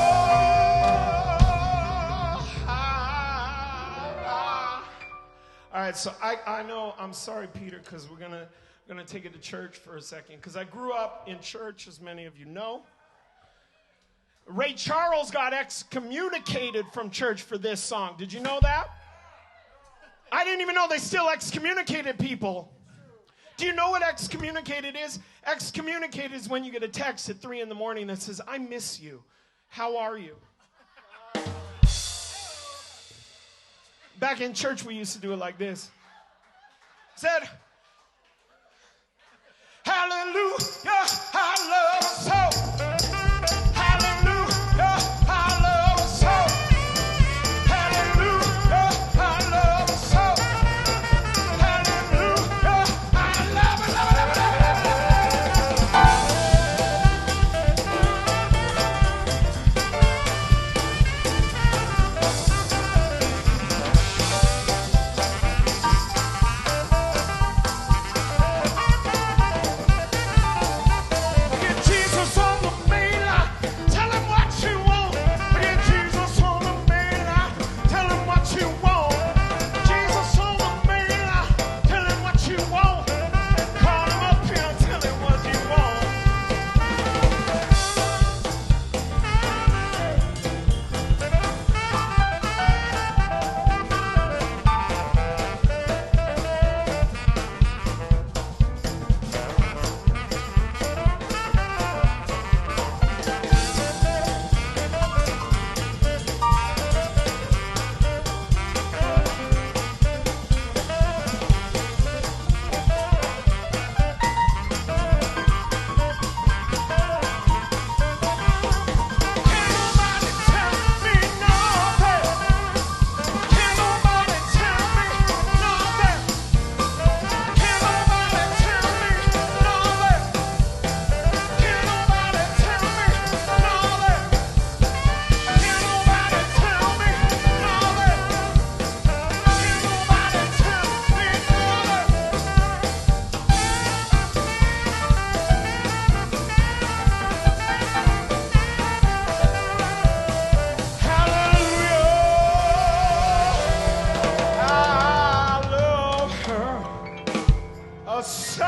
All right, so I know, I'm sorry, Peter, because we're gonna take it to church for a second, because I grew up in church, as many of you know. Ray Charles got excommunicated from church for this song. Did you know that? I didn't even know they still excommunicated people. Do you know what excommunicated is? Excommunicated is when you get a text at 3 in the morning that says, I miss you. How are you? Back in church, we used to do it like this. Said, hallelujah, I love so. Hallelujah, I love so. Hallelujah, I love so. Hallelujah, I love it, love it, love it, love Get Jesus soul.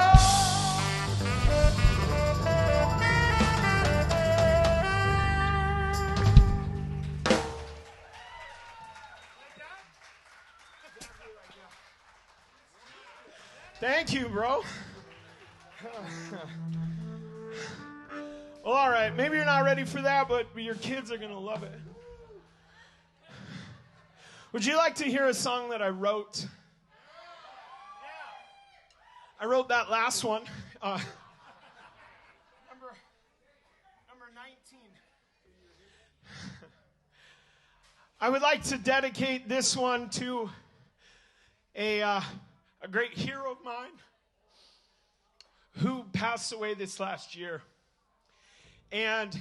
Thank you, bro. Well, all right. Maybe you're not ready for that, but your kids are going to love it. Would you like to hear a song that I wrote? I wrote that last one. Number 19. I would like to dedicate this one to a great hero of mine who passed away this last year. And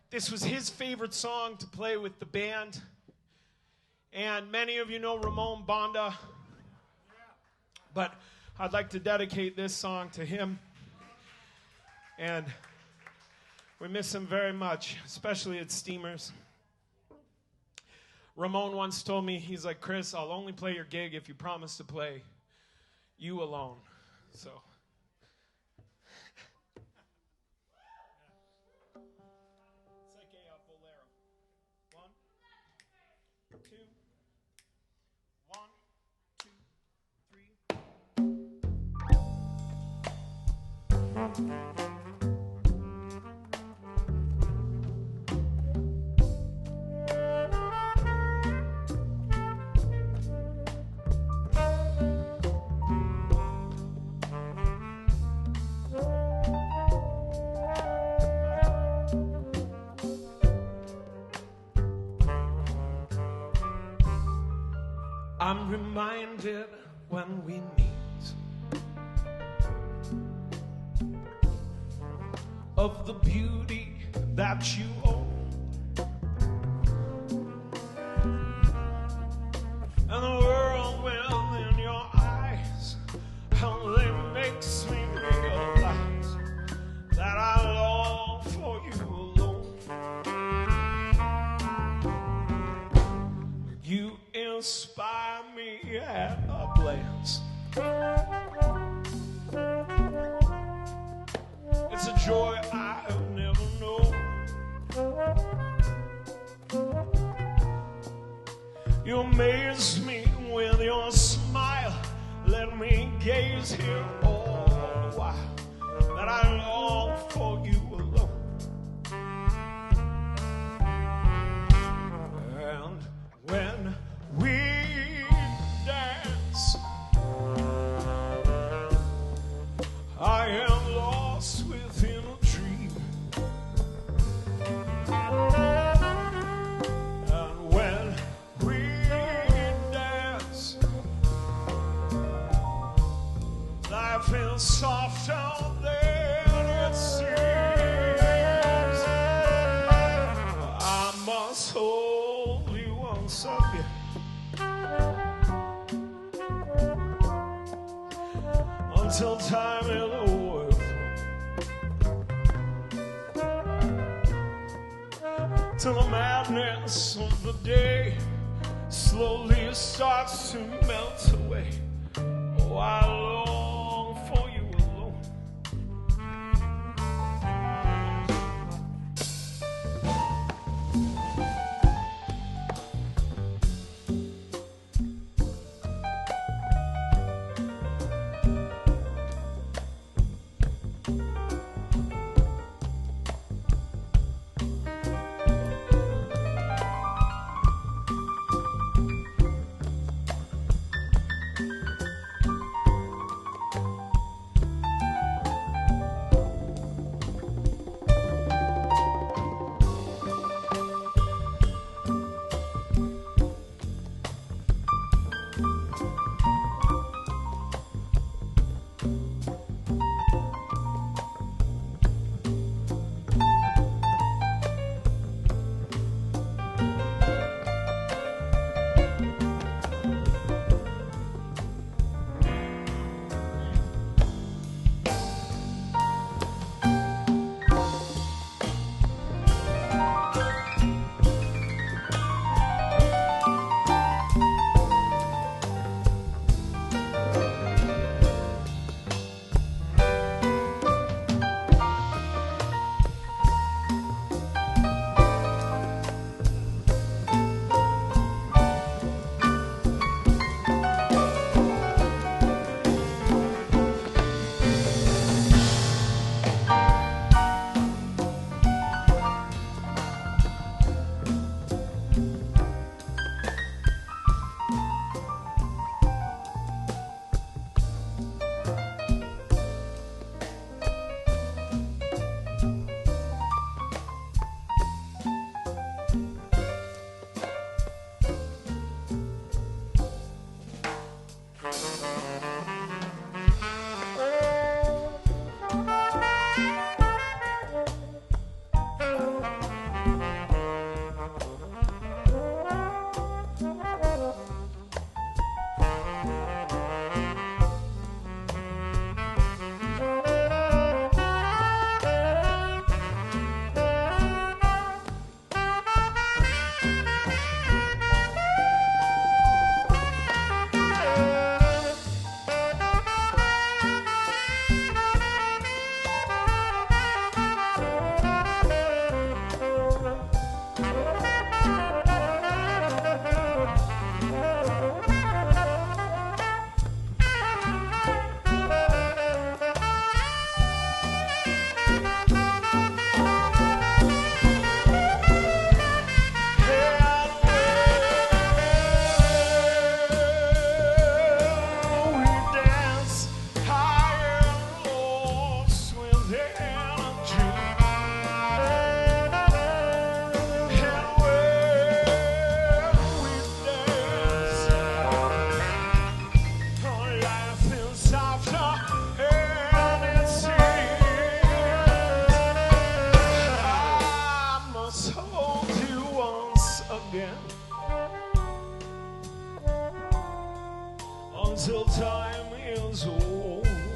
this was his favorite song to play with the band. And many of you know Ramon Banda. But I'd like to dedicate this song to him. And we miss him very much, especially at Steamers. Ramon once told me, he's like, Chris, I'll only play your gig if you promise to play You Alone. So. It's like a bolero. 1, 2, 1, 2, 3. I'm reminded when we meet of the beauty that you own, and the world within your eyes, how they makes me realize that I long for you alone. You inspire me at a glance. It's a joy I've never known. You amaze me with your smile. Let me gaze here all the while that I long for you alone. And when we dance, I am lost within a dream. And when we dance, life is soft out there, and it seems I must hold you once again. Until time is over, till the madness of the day slowly starts to melt away. Oh, I long for you alone.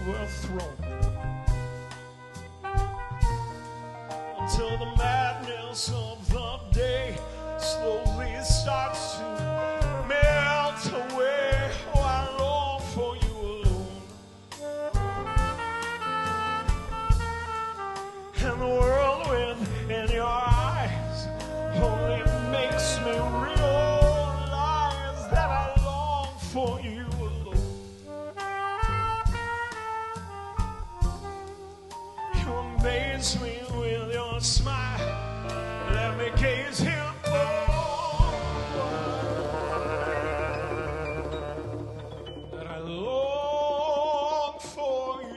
overthrown until the madness of the day slowly starts to melt away. Oh, I long for you alone, and the whirlwind in your eyes only makes me realize that I long for you alone. You amaze me with your smile. Let me gaze here. That I long for you.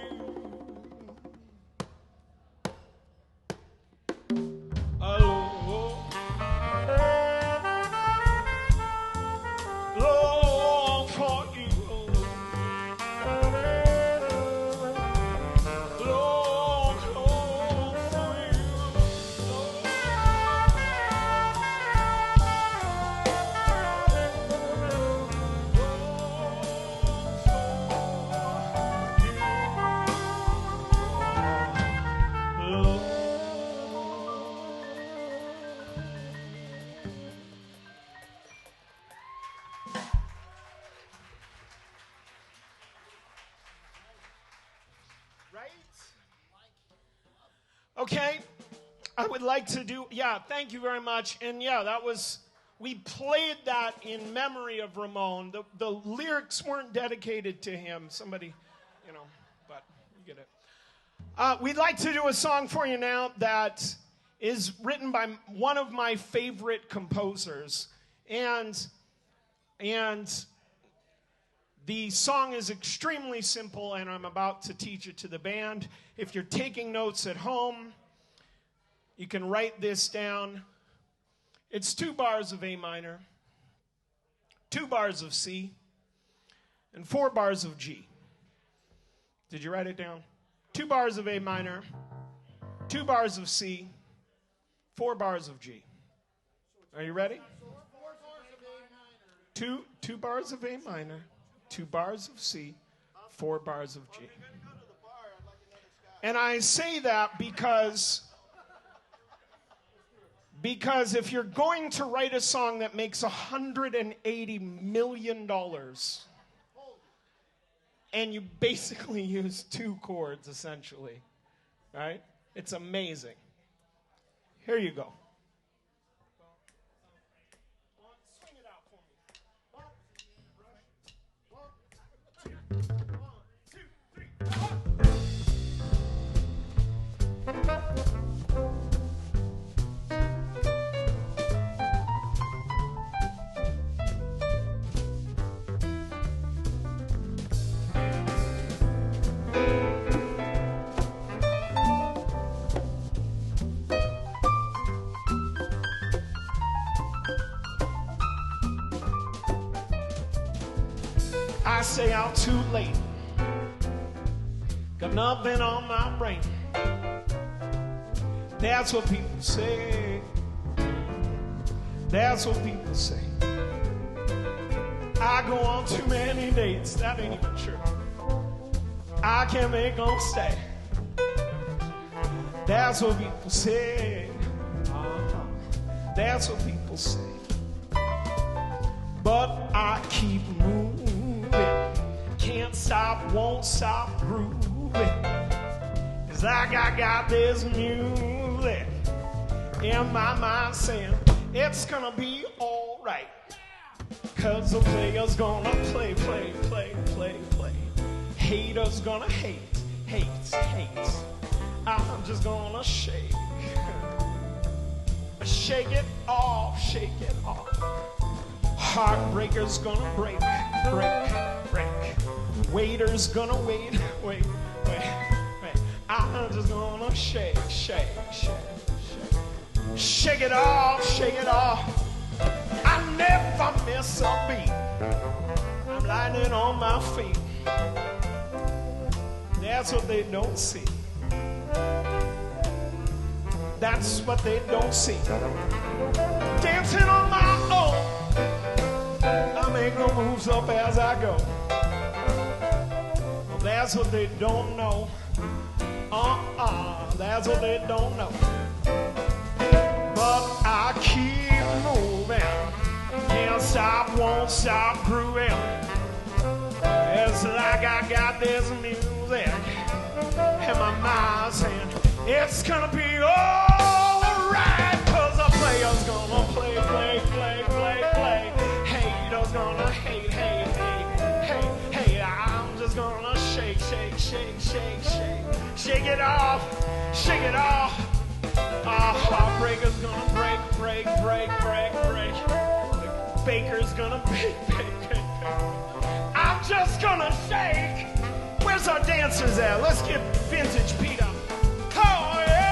I long for you. Long for you. Right? Okay, I would like to do, thank you very much. And we played that in memory of Ramon. The lyrics weren't dedicated to him. Somebody, but you get it. We'd like to do a song for you now that is written by one of my favorite composers. And the song is extremely simple, and I'm about to teach it to the band. If you're taking notes at home, you can write this down. It's 2 bars of A minor, 2 bars of C, and 4 bars of G. Did you write it down? 2 bars of A minor, 2 bars of C, 4 bars of G. Are you ready? 2 bars of A minor, 2 bars of C, 4 bars of G. And I say that because if you're going to write a song that makes $180 million and you basically use 2 chords essentially, right? It's amazing. Here you go. Swing it out for me. 1, 2, 3, 4. I stay out too late, got nothing on my brain. That's what people say. That's what people say. I go on too many dates, that ain't even true. I can't make them stay. That's what people say. That's what people say. But I keep moving. Can't stop, won't stop grooving. 'Cause I got this music in my mind saying it's gonna be alright. 'Cause the player's gonna play. Haters gonna hate. I'm just gonna shake. Shake it off. Heartbreaker's gonna break. Waiter's gonna wait. I'm just gonna shake. Shake it off. I never miss a beat. I'm lightning on my feet. That's what they don't see. That's what they don't see. Dancing on my own. I make no moves up as I go. That's what they don't know. That's what they don't know. But I keep moving. Can't stop, won't stop grooving. It's like I got this music in my mind saying it's gonna be alright, 'cause the player's gonna play, play, play, play, play. Haters gonna hate, hate, hate, hate, hate. I'm just gonna shake, shake, shake, shake, shake. Shake it off, shake it off. Heartbreaker's gonna break, break, break, break, break. The baker's gonna bake, bake, bake, bake. I'm just gonna shake. Where's our dancers at? Let's get vintage Pete up. Oh, yeah.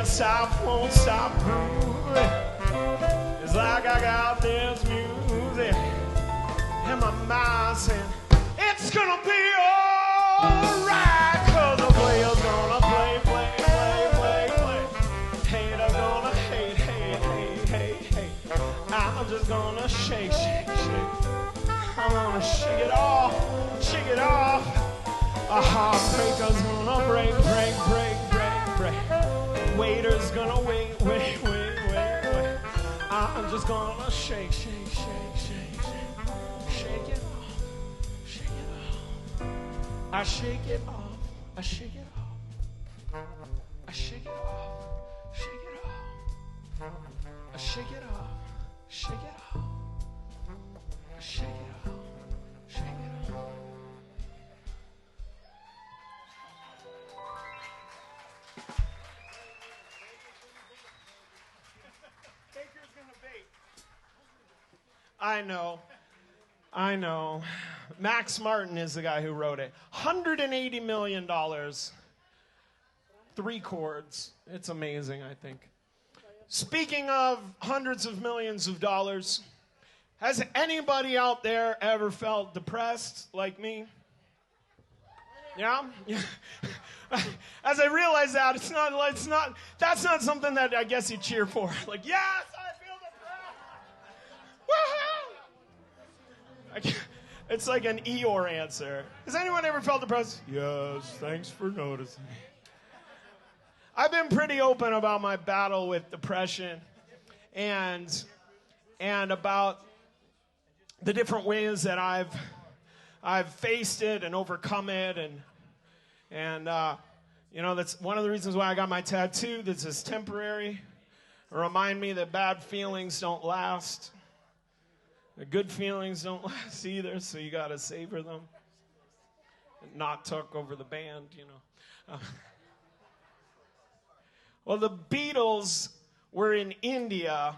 Stop, won't stop grooving. It's like I got this music in my mind saying it's gonna be alright, 'cause the player's gonna play, play, play, play, play. Haters gonna hate, hate, hate, hate, hate. I'm just gonna shake, shake, shake. I'm gonna shake it off, shake it off. A heartbreaker's gonna break, break, break, break, break. Waiter's gonna wait, wait, wait, wait, wait. I'm just gonna shake, shake, shake, shake, shake. Shake it off, shake it off. I shake it off, I shake it off. I shake it off, shake it off. I shake it off, shake it off. I shake it off, shake it off. I know. Max Martin is the guy who wrote it. $180 million. 3 chords. It's amazing, I think. Speaking of hundreds of millions of dollars, has anybody out there ever felt depressed like me? Yeah? As I realize that, that's not something that I guess you cheer for. Like, yes, I feel depressed. Woohoo! It's like an Eeyore answer. Has anyone ever felt depressed? Yes, thanks for noticing. I've been pretty open about my battle with depression and about the different ways that I've faced it and overcome it, and you know, that's one of the reasons why I got my tattoo. This is temporary. Remind me that bad feelings don't last. The good feelings don't last either, so you got to savor them. And not talk over the band, you know. Well, the Beatles were in India,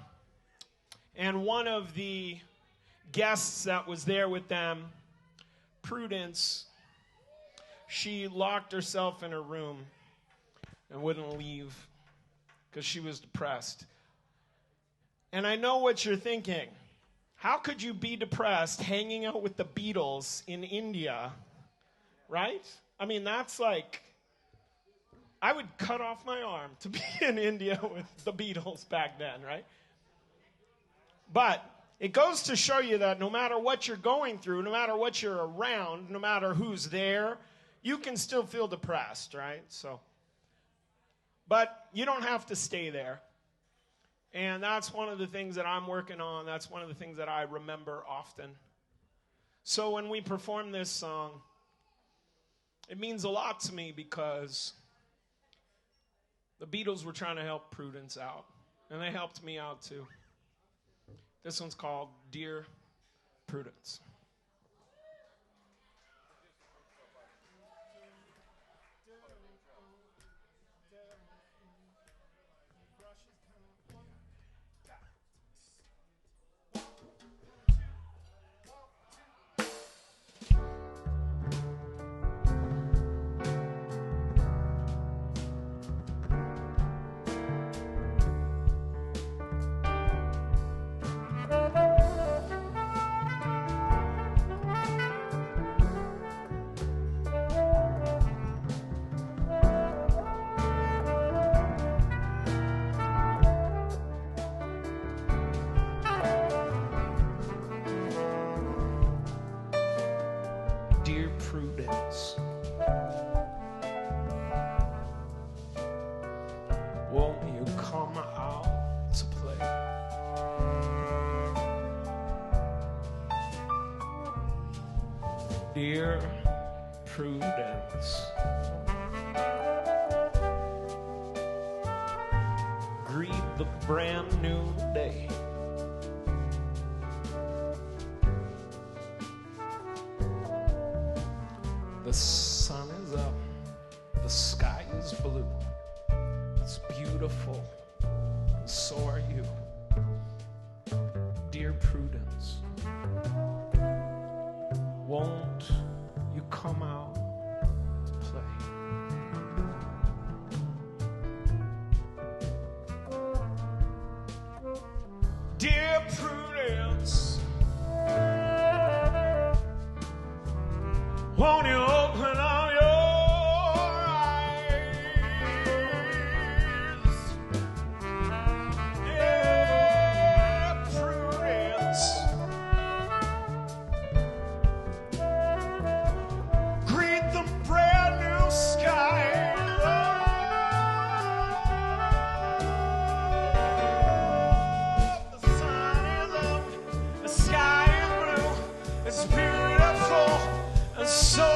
and one of the guests that was there with them, Prudence, she locked herself in her room and wouldn't leave because she was depressed. And I know what you're thinking. How could you be depressed hanging out with the Beatles in India, right? I mean, that's like, I would cut off my arm to be in India with the Beatles back then, right? But it goes to show you that no matter what you're going through, no matter what you're around, no matter who's there, you can still feel depressed, right? But you don't have to stay there. And that's one of the things that I'm working on. That's one of the things that I remember often. So when we perform this song, it means a lot to me because the Beatles were trying to help Prudence out. And they helped me out too. This one's called Dear Prudence. Prudence, won't you come out to play? Dear Prudence, greet the brand new day. The sun is up, the sky is blue, it's beautiful, and so are you. Dear Prudence, won't you come out to play? Dear Prudence, won't you open up your eyes? Yeah, Prudence, greet the brand new sky. Oh, the sun is up, the sky is blue, it's beautiful. So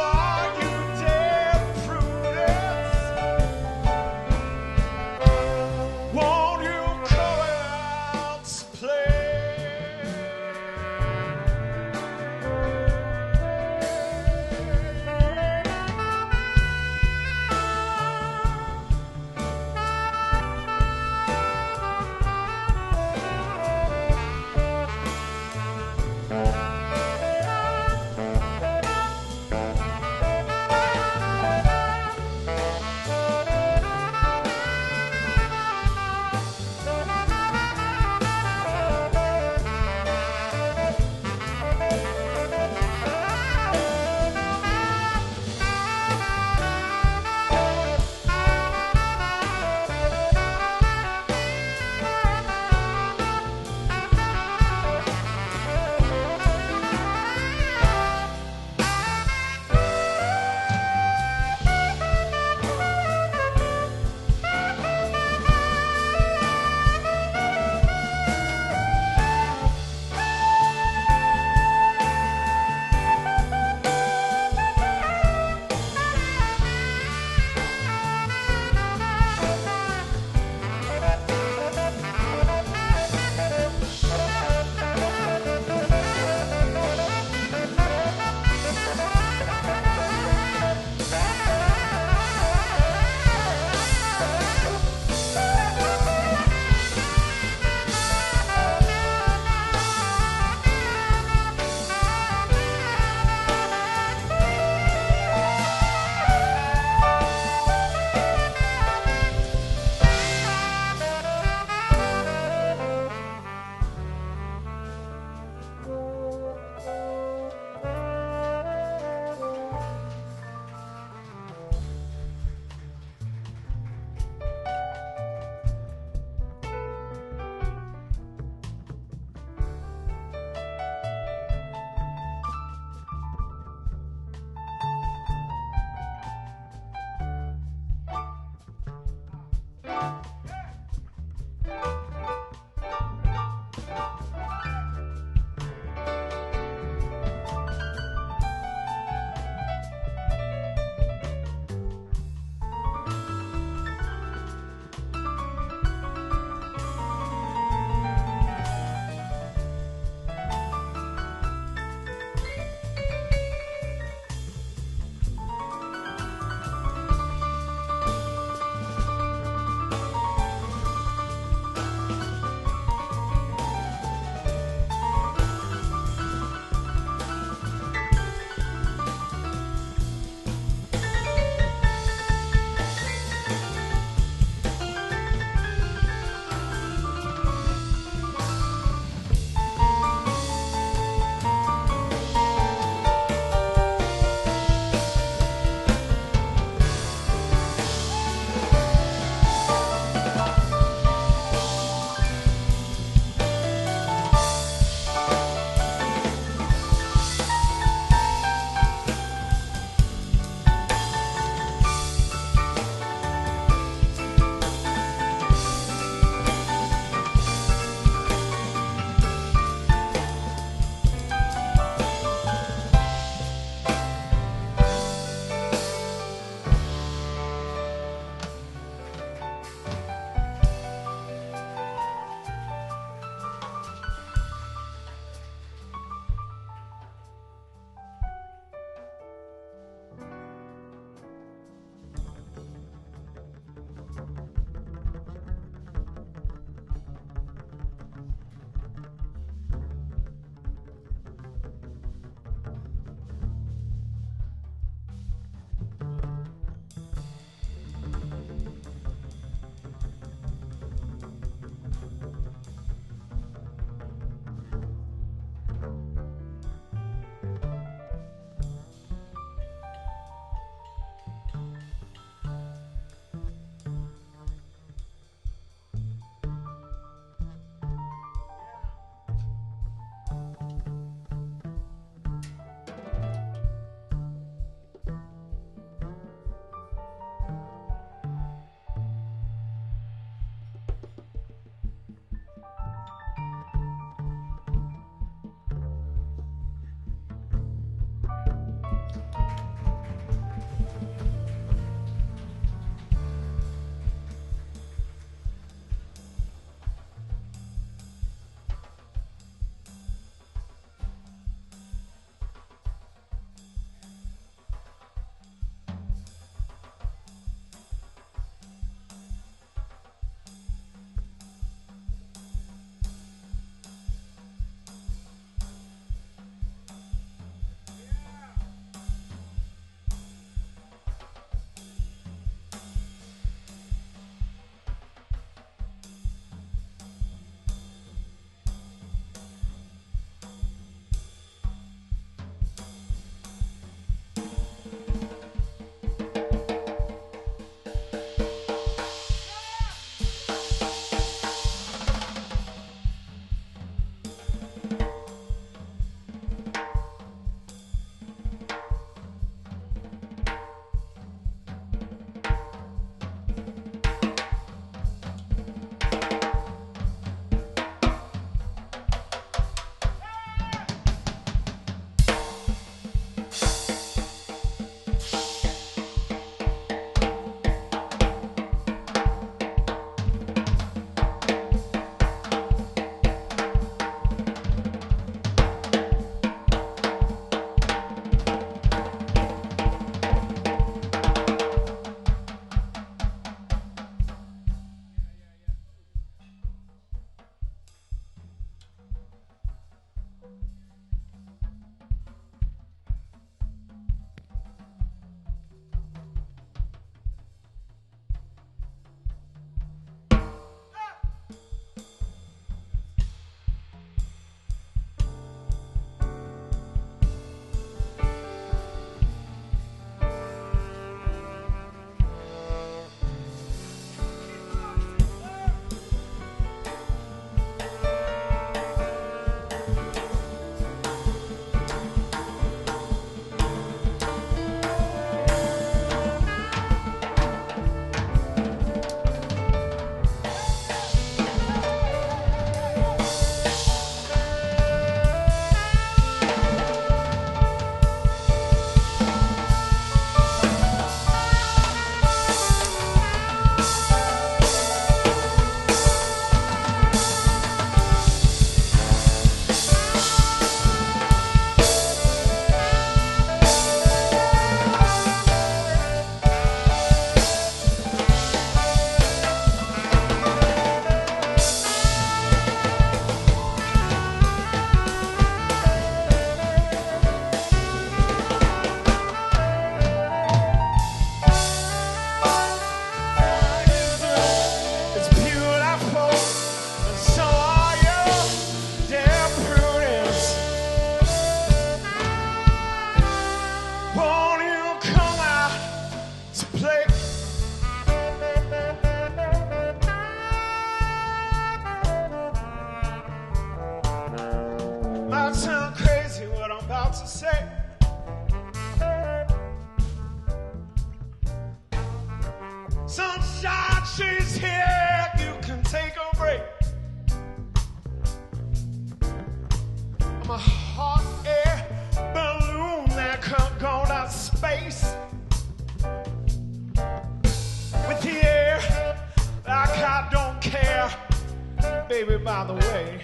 Baby, by the way,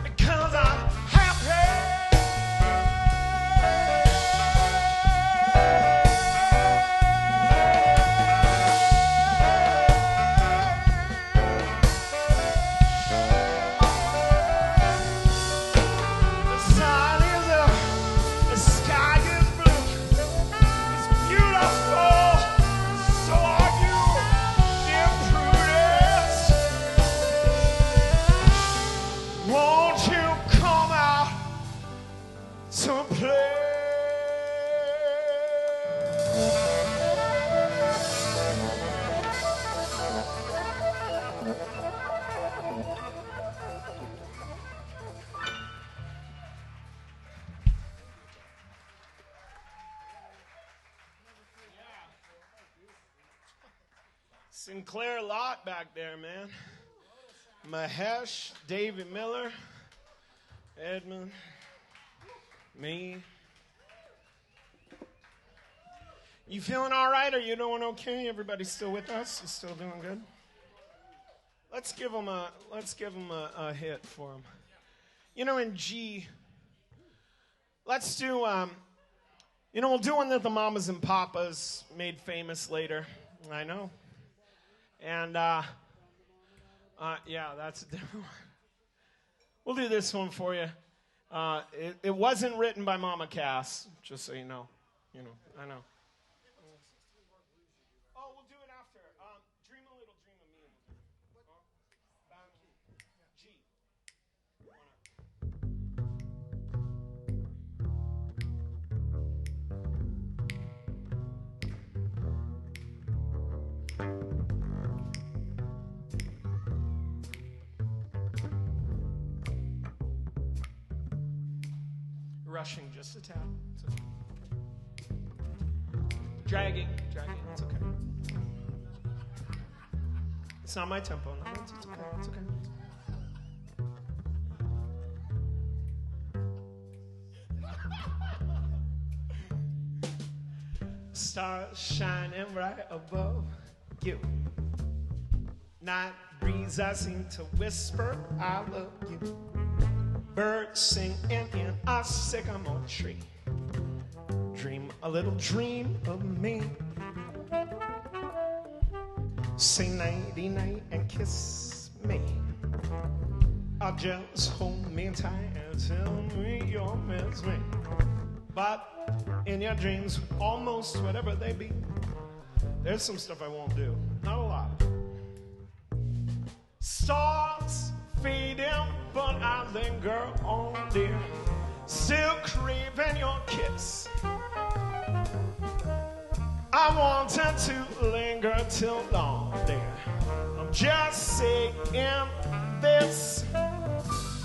because I'm happy. The sun is up, the sky is blue, it's beautiful, so are you, dear Prudence. Won't you come out to play? Sinclair Lott back there, man. Mahesh, David Miller, Edmund, me. You feeling all right? Are you doing okay? Everybody still with us? You still doing good? Let's give them a hit for them. You know, in G, let's do we'll do one that the Mamas and Papas made famous later. I know. And yeah, that's a different one. We'll do this one for you. It wasn't written by Mama Cass, just so you know. You know, I know. Oh, we'll do it after. Dream a little dream of me. G. Rushing just a tad. It's okay. Dragging, it's okay. It's not my tempo. No, it's okay. It's okay. Stars shining right above you. Night breeze, I seem to whisper, I love you. Birds sing in a sycamore tree. Dream a little dream of me. Say nighty night and kiss me. Just hold me tight and tell me you'll miss me. But in your dreams, almost whatever they be, there's some stuff I won't do. Not a lot. Stars fading, but I linger on, dear. Still craving your kiss. I wanted to linger till dawn, dear. I'm just saying this.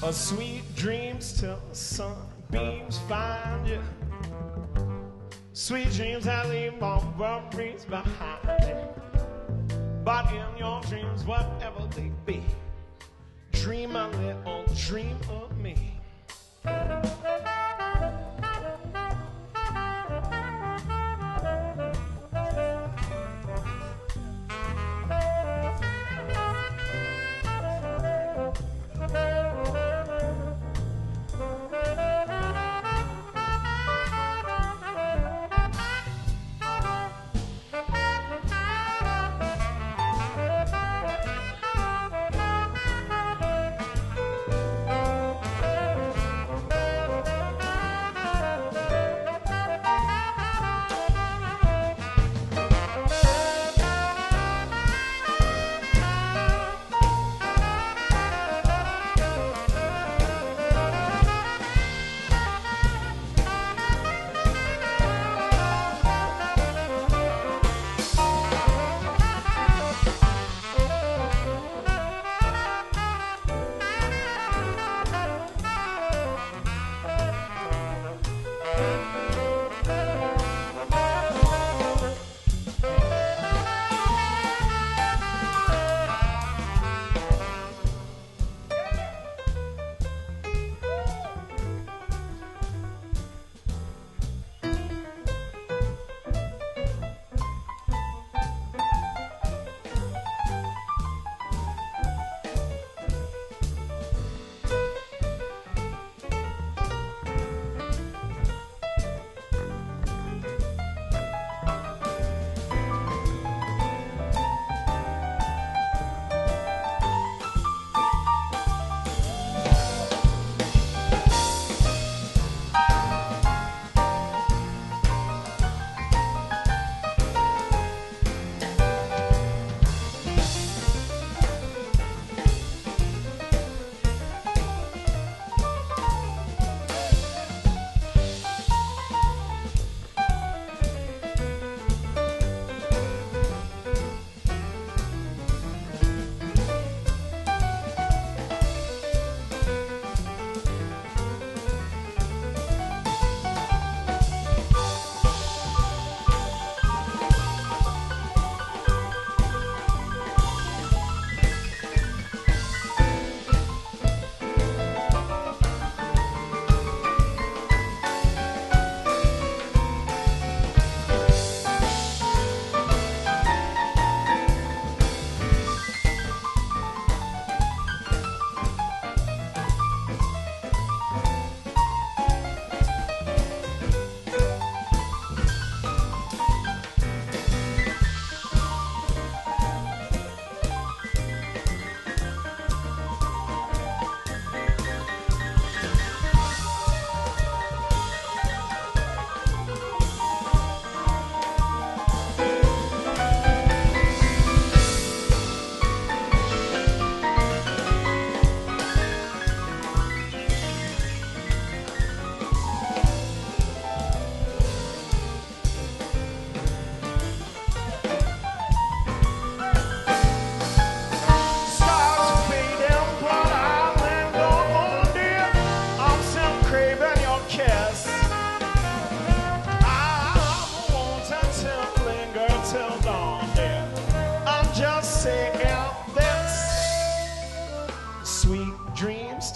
A sweet dreams till the sunbeams find you. Sweet dreams that leave all worries behind. But in your dreams, whatever they be, dream a little dream of me.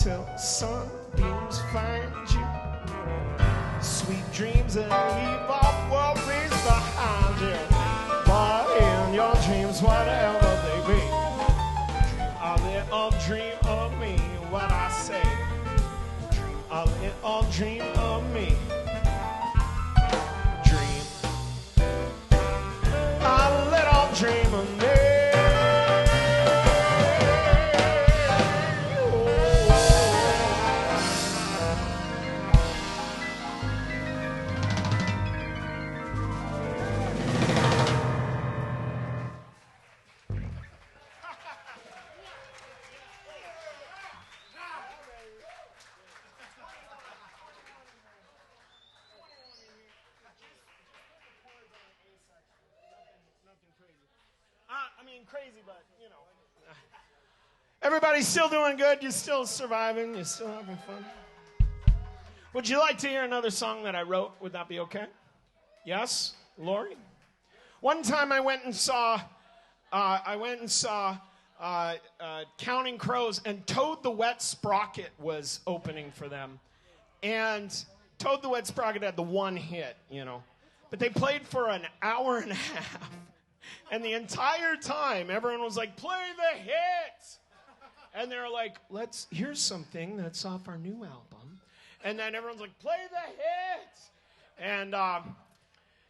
till sunbeams find you. Sweet dreams and leave all worries behind you. But in your dreams, whatever they be, a little dream of me, what I say. A little dream of me. Dream. A little dream of me. Oh. mean, crazy, but, you know. Everybody's still doing good. You're still surviving. You're still having fun. Would you like to hear another song that I wrote? Would that be okay? Yes? Lori? One time I went and saw Counting Crows, and Toad the Wet Sprocket was opening for them. And Toad the Wet Sprocket had the one hit, you know. But they played for an hour and a half. And the entire time, everyone was like, play the hit! And they were like, here's something that's off our new album. And then everyone's like, play the hit!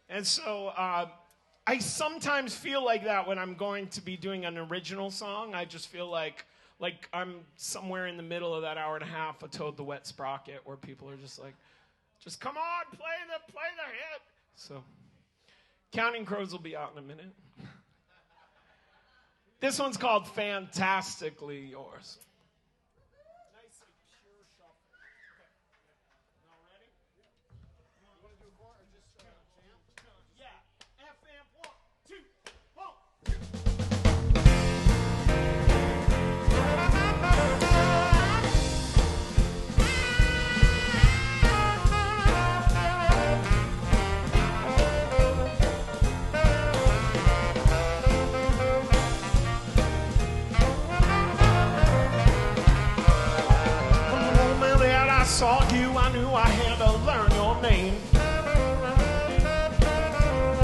And so I sometimes feel like that when I'm going to be doing an original song. I just feel like I'm somewhere in the middle of that hour and a half of Toad the Wet Sprocket, where people are just like, just come on, play the hit. So Counting Crows will be out in a minute. This one's called Fantastically Yours. Nice and pure shuffle. Okay. Now ready? You want to do a chord or just jam? Yeah. F amp 1, 2, saw you, I knew I had to learn your name.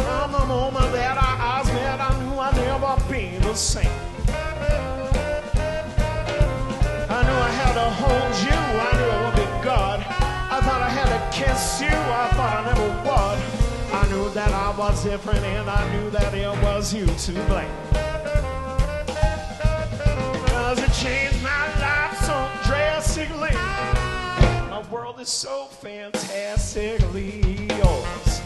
From the moment that our eyes met, I knew I'd never be the same. I knew I had to hold you, I knew it would be good. I thought I had to kiss you, I thought I never would. I knew that I was different, and I knew that it was you to blame. 'Cause it changed my life so drastically. My world is so fantastically yours.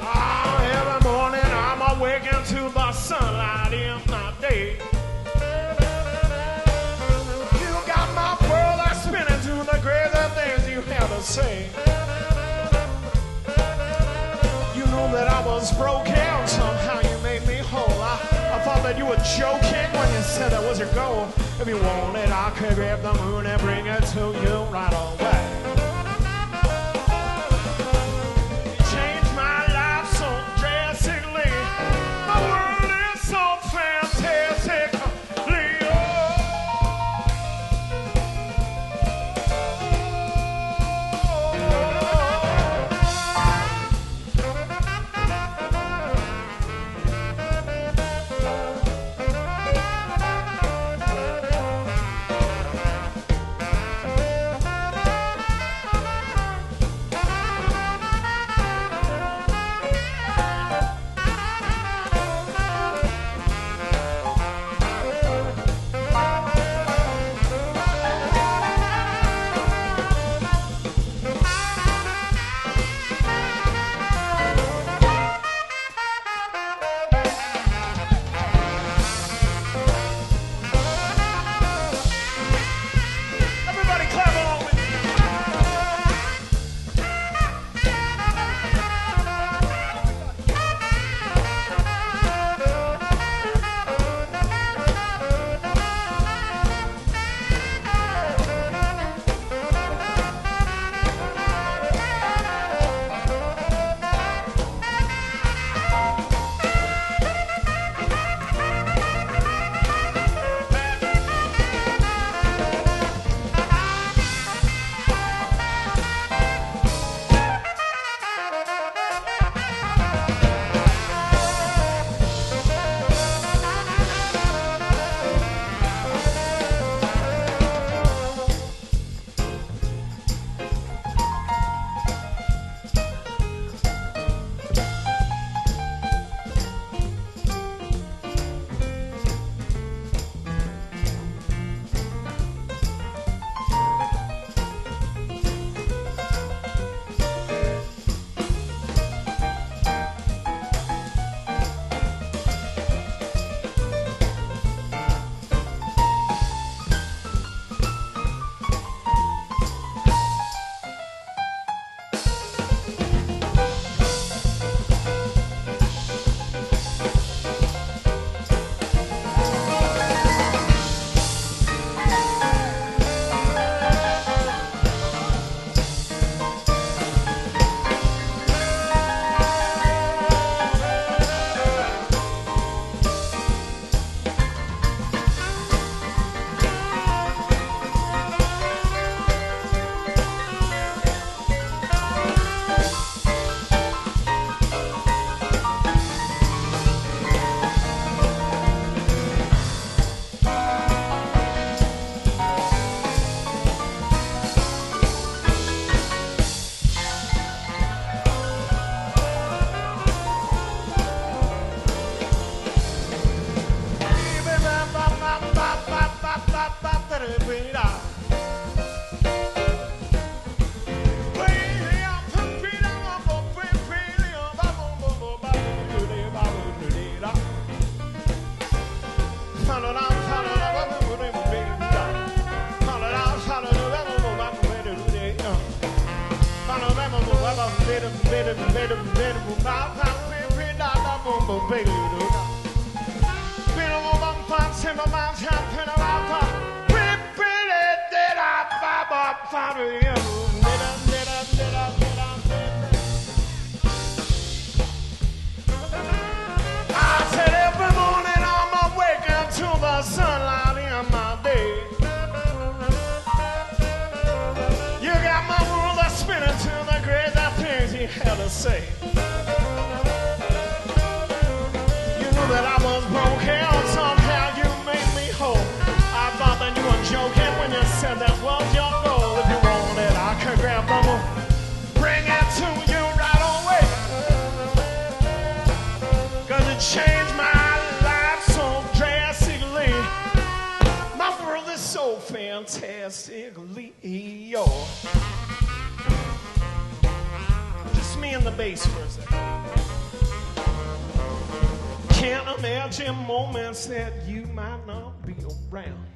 Oh, every morning I'm awakened to the sunlight in my day. You got my world spinning to the crazy things you have to say. You know that I was broken, somehow you made me whole. I thought that you were joking when you said that was your goal. If you wanted, I could grab the moon and bring it to you right away. You changed my life so drastically. My world is so fantastically yours. I said every morning I'm awakened to the sunlight in my day. You got my world a spinning to the great things he had to say. You knew that I was broken, somehow you made me whole. I thought that you were joking when you said that was your goal. If you wanted, I could grab the moon, bring it to you right away. Cause it changed my life so drastically. My world is so fantastically yours. Just me and the bass for a second. Can't imagine moments that you might not be around.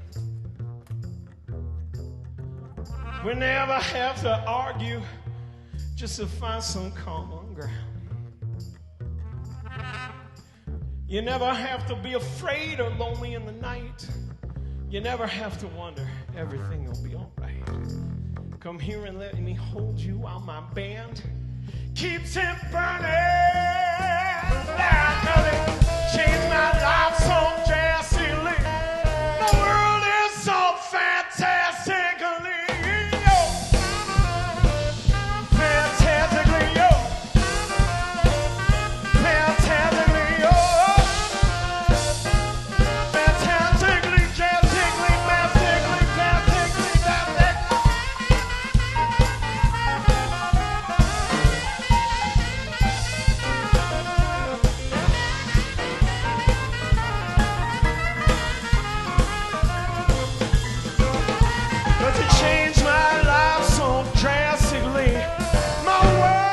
We never have to argue just to find some common ground. You never have to be afraid or lonely in the night. You never have to wonder, everything will be all right. Come here and let me hold you while my band keeps it burning. Now, 'cause it changed my life so drastically. The world is so fantastically yours. Fantastically yours. Fantastically yours. Fantastically, drastically, mastically, fantastically, fantastically. But to change my life so drastically, my world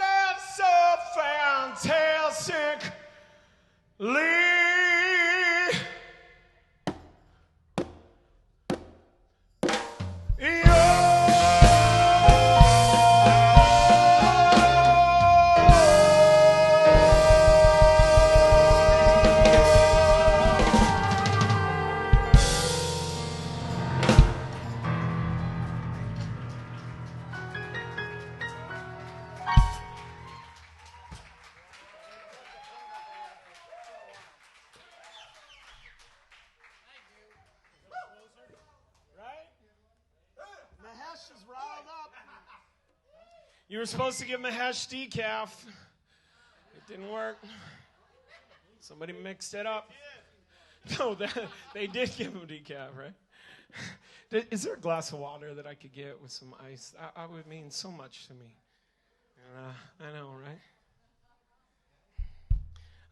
is so fantastically Mahesh is riled up. You were supposed to give Mahesh decaf. It didn't work. Somebody mixed it up. No, they did give him decaf, right? Is there a glass of water that I could get with some ice? I would mean so much to me. I know, right?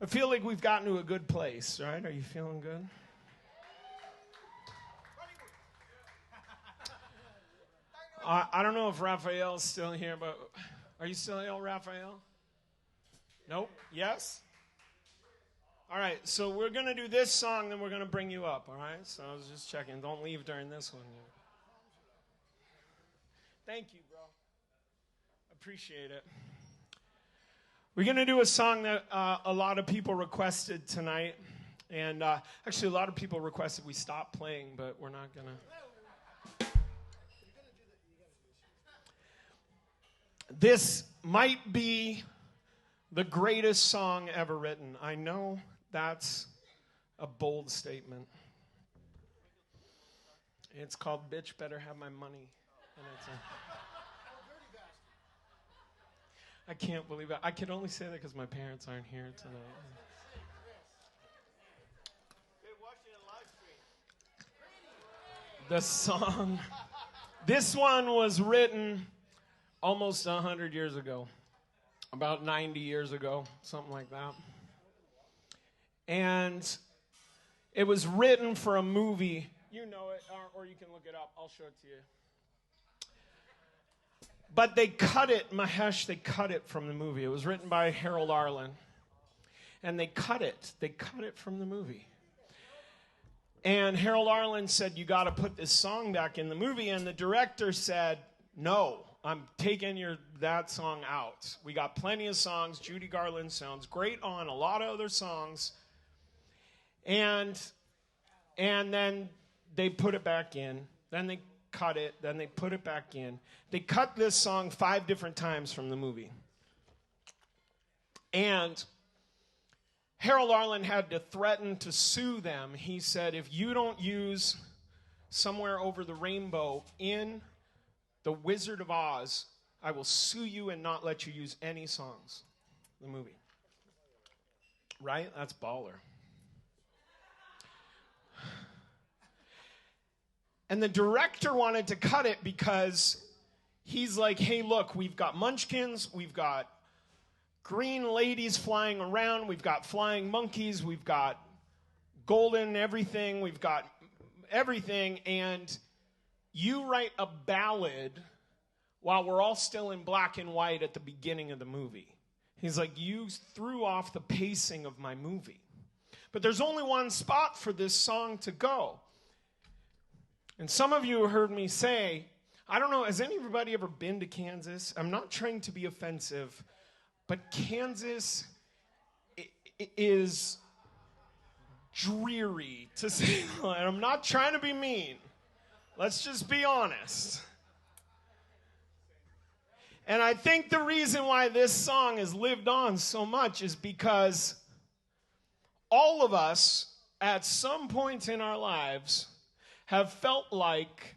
I feel like we've gotten to a good place, right? Are you feeling good? I don't know if Rafael's still here, but are you still ill, Rafael? Nope. Yes? All right, so we're going to do this song, then we're going to bring you up, all right? So I was just checking. Don't leave during this one. Thank you, bro. Appreciate it. We're going to do a song that a lot of people requested tonight. And actually, a lot of people requested we stop playing, but we're not going to. This might be the greatest song ever written. I know that's a bold statement. It's called Bitch Better Have My Money. And it's I can't believe it. I can only say that because my parents aren't here tonight. The song, this one was written almost 100 years ago, about 90 years ago, something like that. And it was written for a movie. You know it, or you can look it up. I'll show it to you. But they cut it, Mahesh, they cut it from the movie. It was written by Harold Arlen. And they cut it. They cut it from the movie. And Harold Arlen said, you got to put this song back in the movie. And the director said, no, I'm taking that song out. We got plenty of songs. Judy Garland sounds great on a lot of other songs. And then they put it back in. Then they cut it. Then they put it back in. They cut this song 5 different times from the movie. And Harold Arlen had to threaten to sue them. He said, if you don't use Somewhere Over the Rainbow in The Wizard of Oz, I will sue you and not let you use any songs in the movie. Right? That's baller. And the director wanted to cut it because he's like, hey, look, we've got munchkins, we've got green ladies flying around, we've got flying monkeys, we've got golden everything, we've got everything, and you write a ballad while we're all still in black and white at the beginning of the movie. He's like, you threw off the pacing of my movie. But there's only one spot for this song to go. And some of you heard me say, I don't know, has anybody ever been to Kansas? I'm not trying to be offensive, but Kansas is dreary, to say the least. I'm not trying to be mean. Let's just be honest. And I think the reason why this song has lived on so much is because all of us, at some point in our lives, have felt like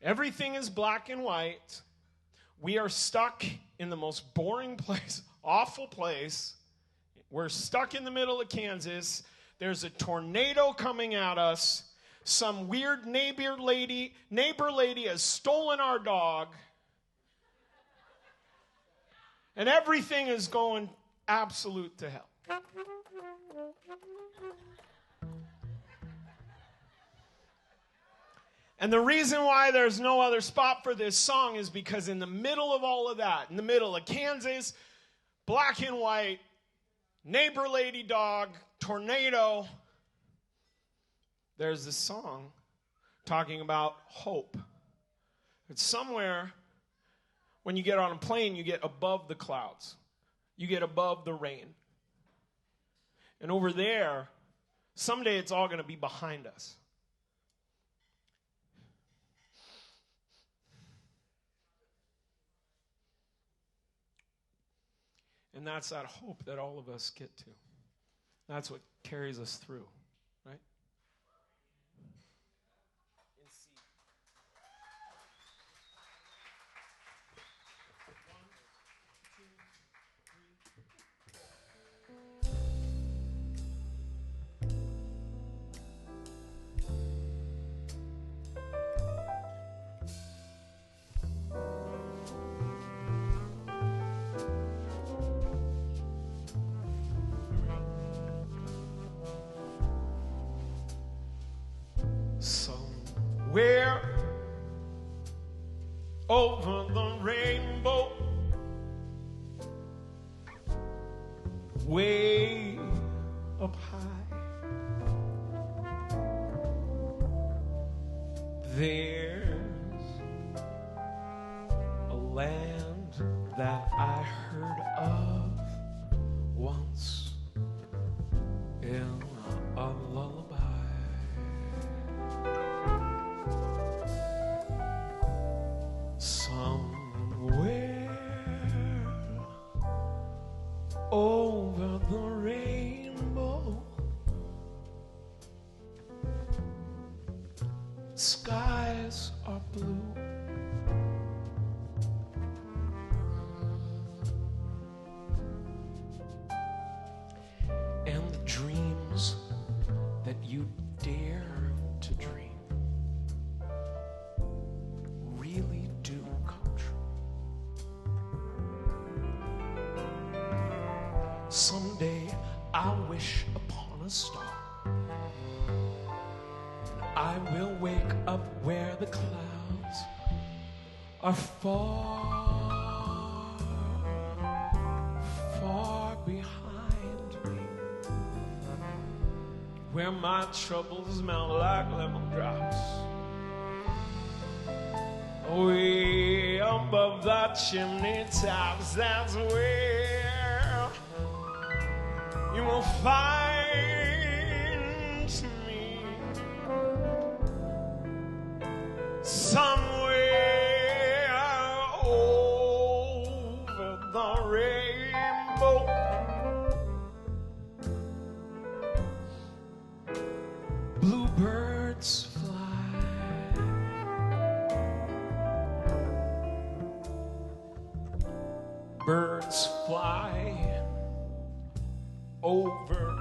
everything is black and white. We are stuck in the most boring place, awful place. We're stuck in the middle of Kansas. There's a tornado coming at us. Some weird neighbor lady has stolen our dog. And everything is going absolute to hell. And the reason why there's no other spot for this song is because in the middle of all of that, in the middle of Kansas, black and white, neighbor lady dog, tornado, there's this song talking about hope. It's somewhere when you get on a plane, you get above the clouds. You get above the rain. And over there, someday it's all going to be behind us. And that's that hope that all of us get to. That's what carries us through, right? Somewhere over the rainbow, way up high, there's a land that I heard of once in a lullaby. Somewhere over the rainbow, skies are blue. And the dreams that you dare to dream really do come true. Someday I'll wish upon a star. I will wake up where the clouds are far, far behind me, where my troubles melt like lemon drops. Way above the chimney tops, that's where you will find me. Somewhere over the rainbow, bluebirds fly. Birds fly over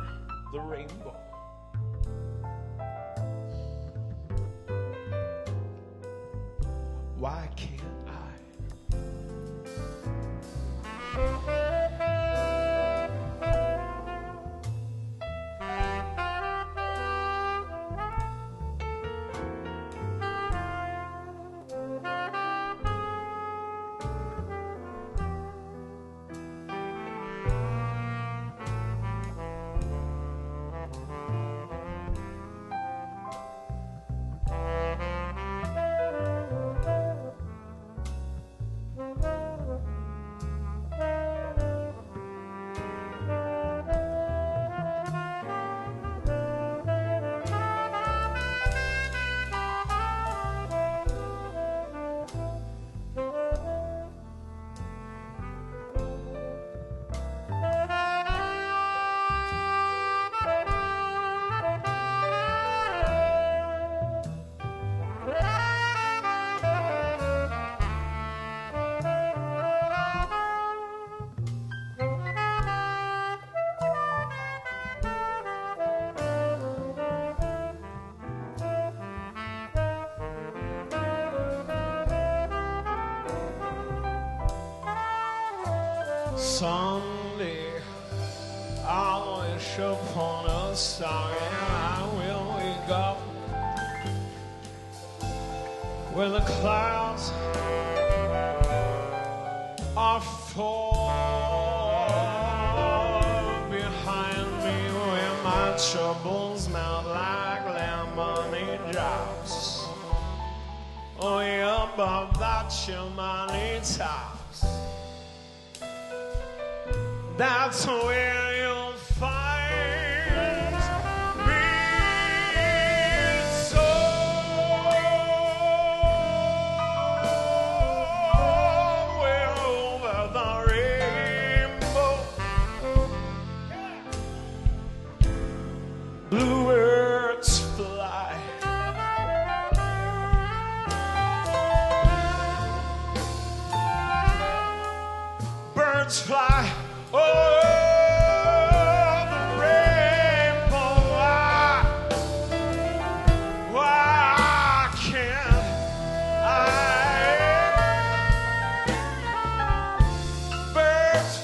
the rainbow. Why can't I? Someday I'll wish upon a star and I will wake up where the clouds are far behind me, where my troubles melt like lemonade drops. Way above the chimney tops, that's where you'll find me. Somewhere over the rainbow, bluebirds fly. Birds fly. Oh, the rainbow, why can't I? Birds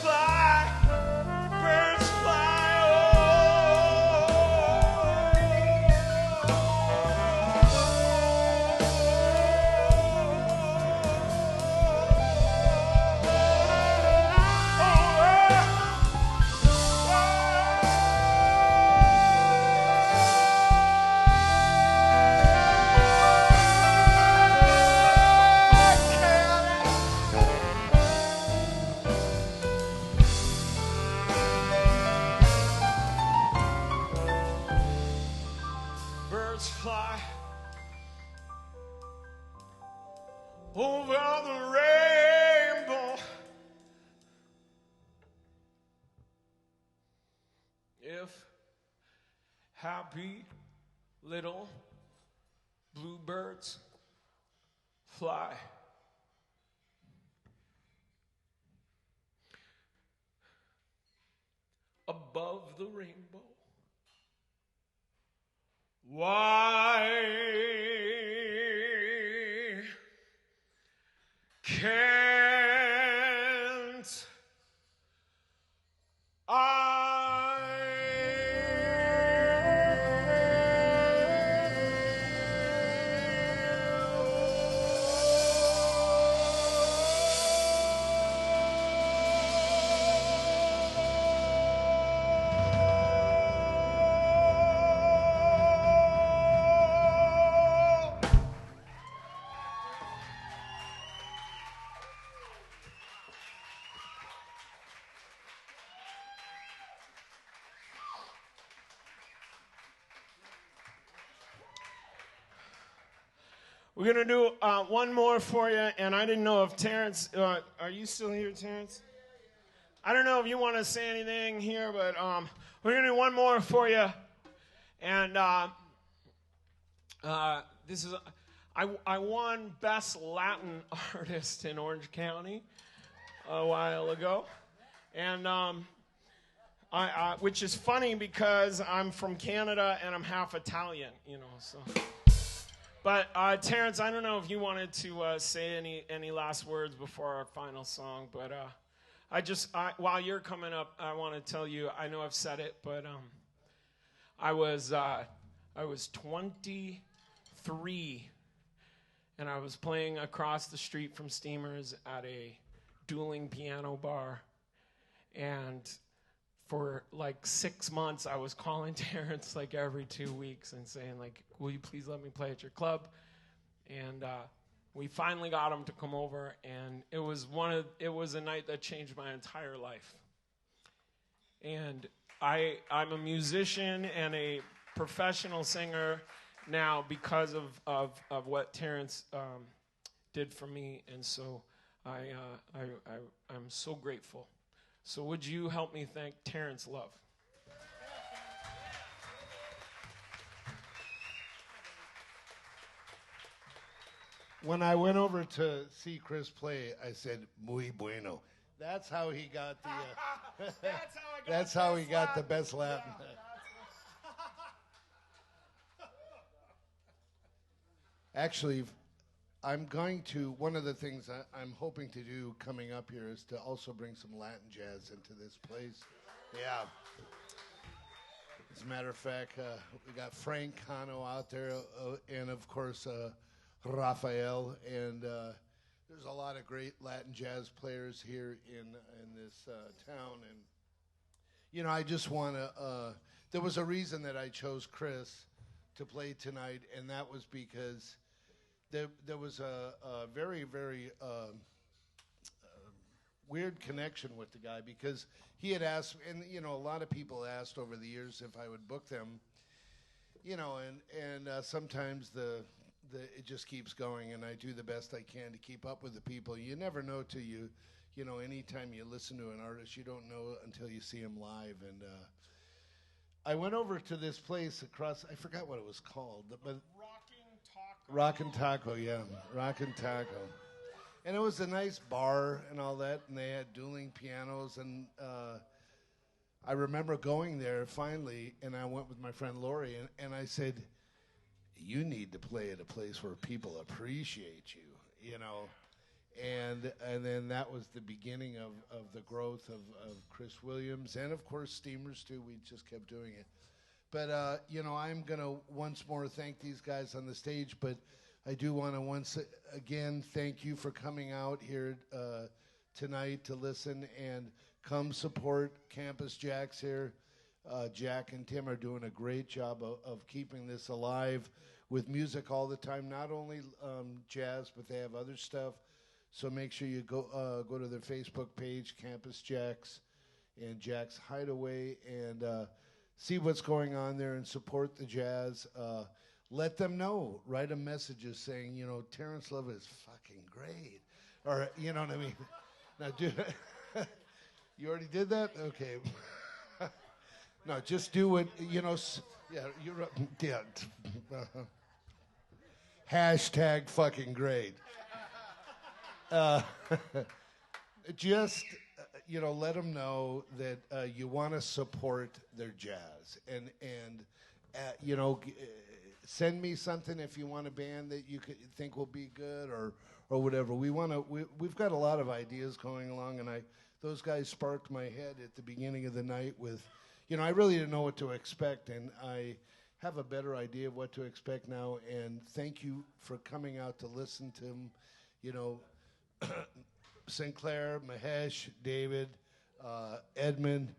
fly, over the rainbow. If happy little bluebirds fly above the rainbow, why can't We're going to do one more for you, and I didn't know if Terence, are you still here, Terence? I don't know if you want to say anything here, but we're going to do one more for you. And this is, I won Best Latin Artist in Orange County a while ago. And which is funny because I'm from Canada and I'm half Italian, you know, so. But Terence, I don't know if you wanted to say any last words before our final song, but while you're coming up, I want to tell you, I know I've said it, but I was 23, and I was playing across the street from Steamers at a dueling piano bar, and for like 6 months, I was calling Terence like every 2 weeks and saying like, will you please let me play at your club? And we finally got him to come over, and it was a night that changed my entire life. And I'm a musician and a professional singer now because of what Terence did for me, and so I'm so grateful. So would you help me thank Terence Love? When I went over to see Chris play, I said, muy bueno. That's how he got the. That's how he got the best Latin. Actually, one of the things I'm hoping to do coming up here is to also bring some Latin jazz into this place. Yeah. As a matter of fact, we got Frank Cano out there, and of course, Rafael, and there's a lot of great Latin jazz players here in this town. And, you know, I just want to, there was a reason that I chose Chris to play tonight, and that was because there was a very, very weird connection with the guy, because he had asked, and you know, a lot of people asked over the years if I would book them, you know, and sometimes it just keeps going, and I do the best I can to keep up with the people. You never know till you know, anytime you listen to an artist, you don't know until you see him live. And I went over to this place across, I forgot what it was called, but Rockin' Taco, yeah. Rockin' Taco. And it was a nice bar and all that, and they had dueling pianos. And I remember going there finally, and I went with my friend Lori, and I said, you need to play at a place where people appreciate you, you know. And then that was the beginning of the growth of Chris Williams, and of course Steamers too. We just kept doing it. But, you know, I'm going to once more thank these guys on the stage, but I do want to once again thank you for coming out here tonight to listen, and come support Campus JAX here. Jack and Tim are doing a great job of keeping this alive with music all the time, not only jazz, but they have other stuff. So make sure you go to their Facebook page, Campus JAX and JAX Hideaway, and see what's going on there and support the jazz. Let them know. Write them messages saying, you know, Terence Love is fucking great. Or, you know what I mean? Now, you already did that? Okay. No, just do it, you know. Yeah, you're yeah. Hashtag fucking great. Just, you know, let them know that you want to support their jazz, and you know, send me something if you want a band that you could think will be good or whatever. We've got a lot of ideas going along, and those guys sparked my head at the beginning of the night with, you know, I really didn't know what to expect, and I have a better idea of what to expect now. And thank you for coming out to listen to them, you know. Sinclair, Mahesh, David, Edmund,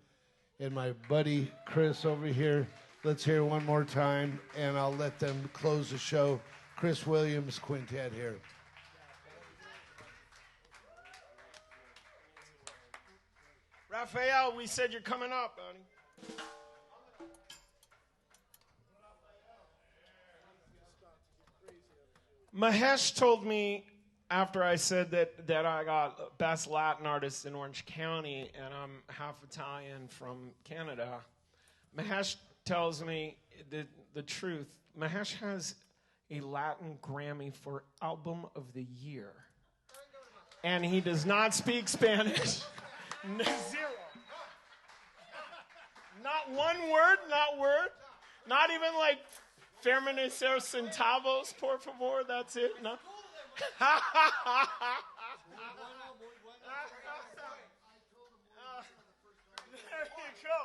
and my buddy Chris over here. Let's hear one more time, and I'll let them close the show. Chris Williams Quintet here. Rafael, we said you're coming up, buddy. Mahesh told me after I said that I got Best Latin Artist in Orange County, and I'm half Italian from Canada. Mahesh tells me the truth. Mahesh has a Latin Grammy for Album of the Year. And he does not speak Spanish. Zero. Not one word, not word. Not even like permanecer centavos, por favor, that's it. No. There you go.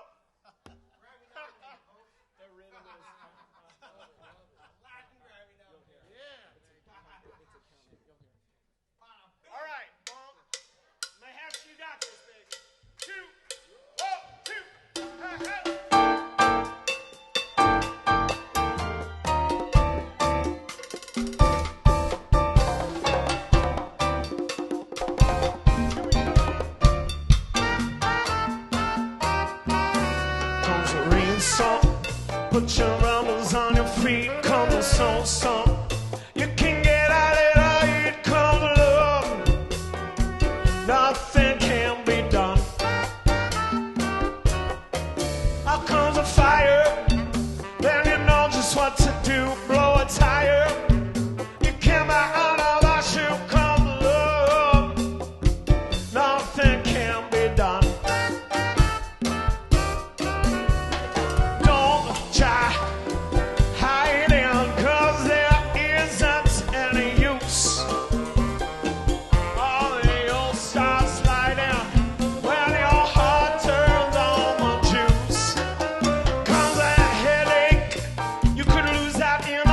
All right, well, Mahesh, you got this, baby. 2, 1, 2, hey. Put your rubbers on your feet, come the song. You can get out of it, come love. Nothing can be done. Out comes a fire, then you know just what to do. Blow a tire. You came out of our shoe, come love. Nothing can be done. You could lose that in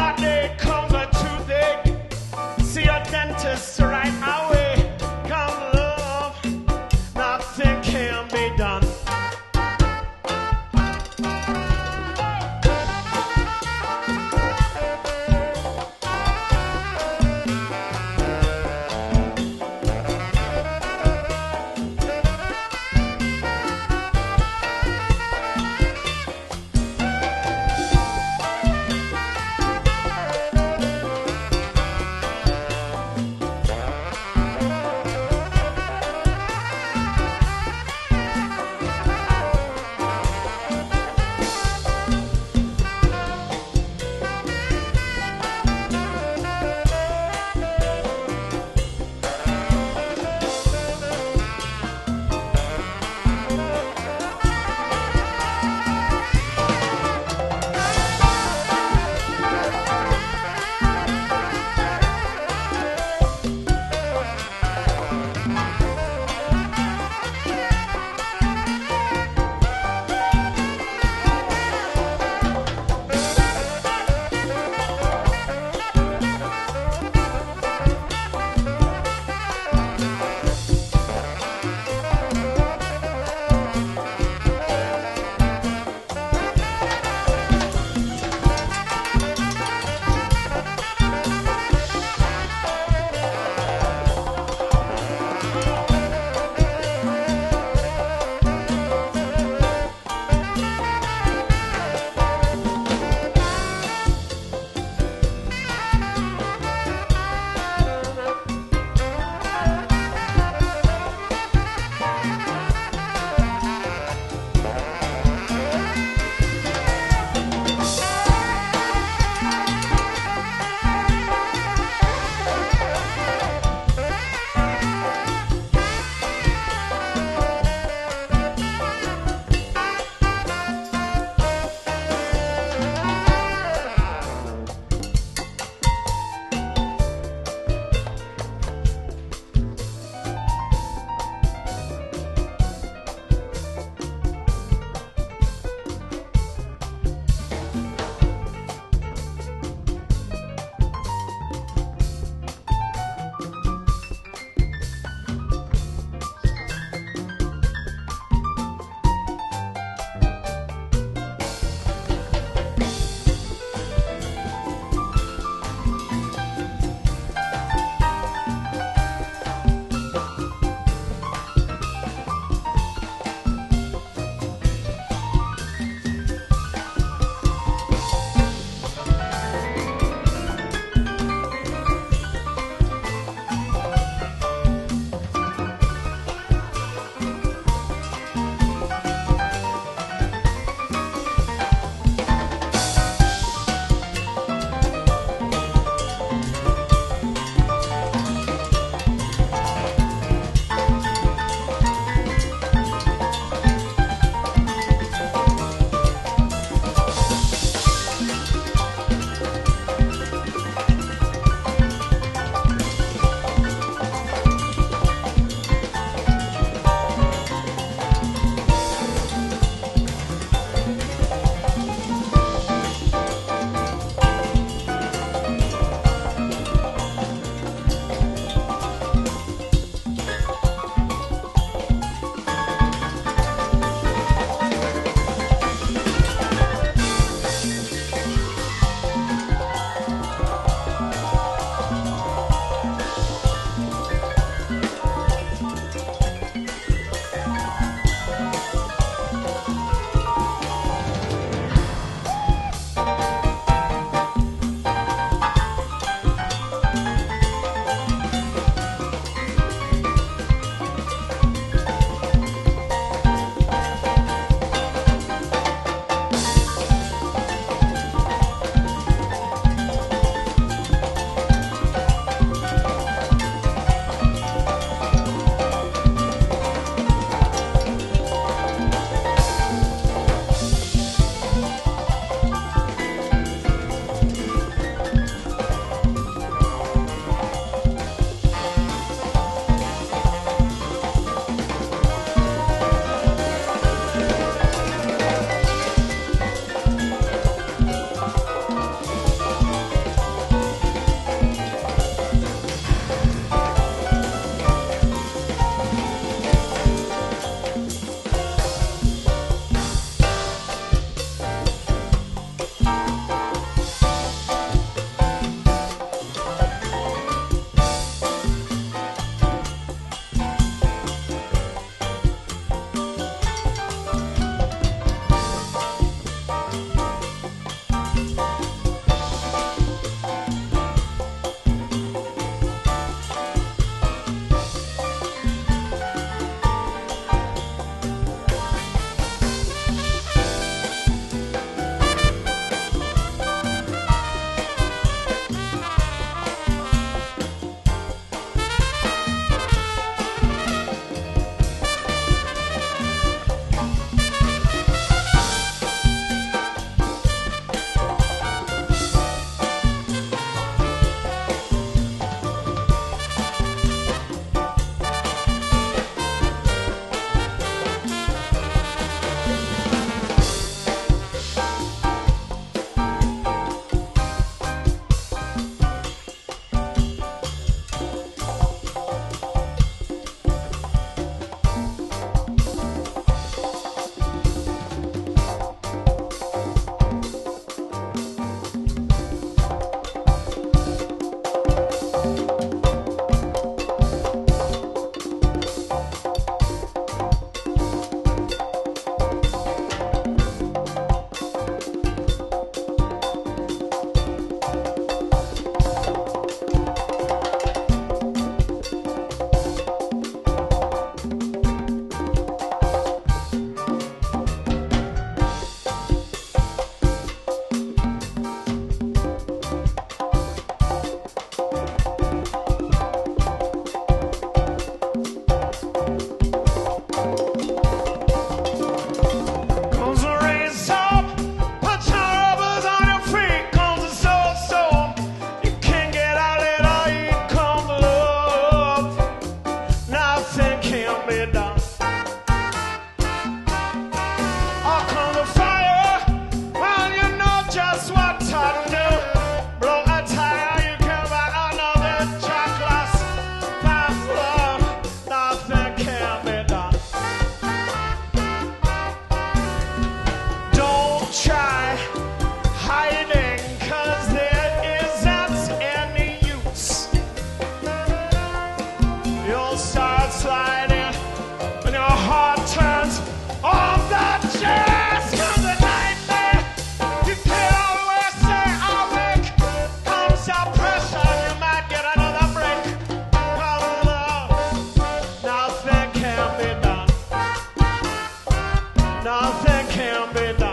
can be done.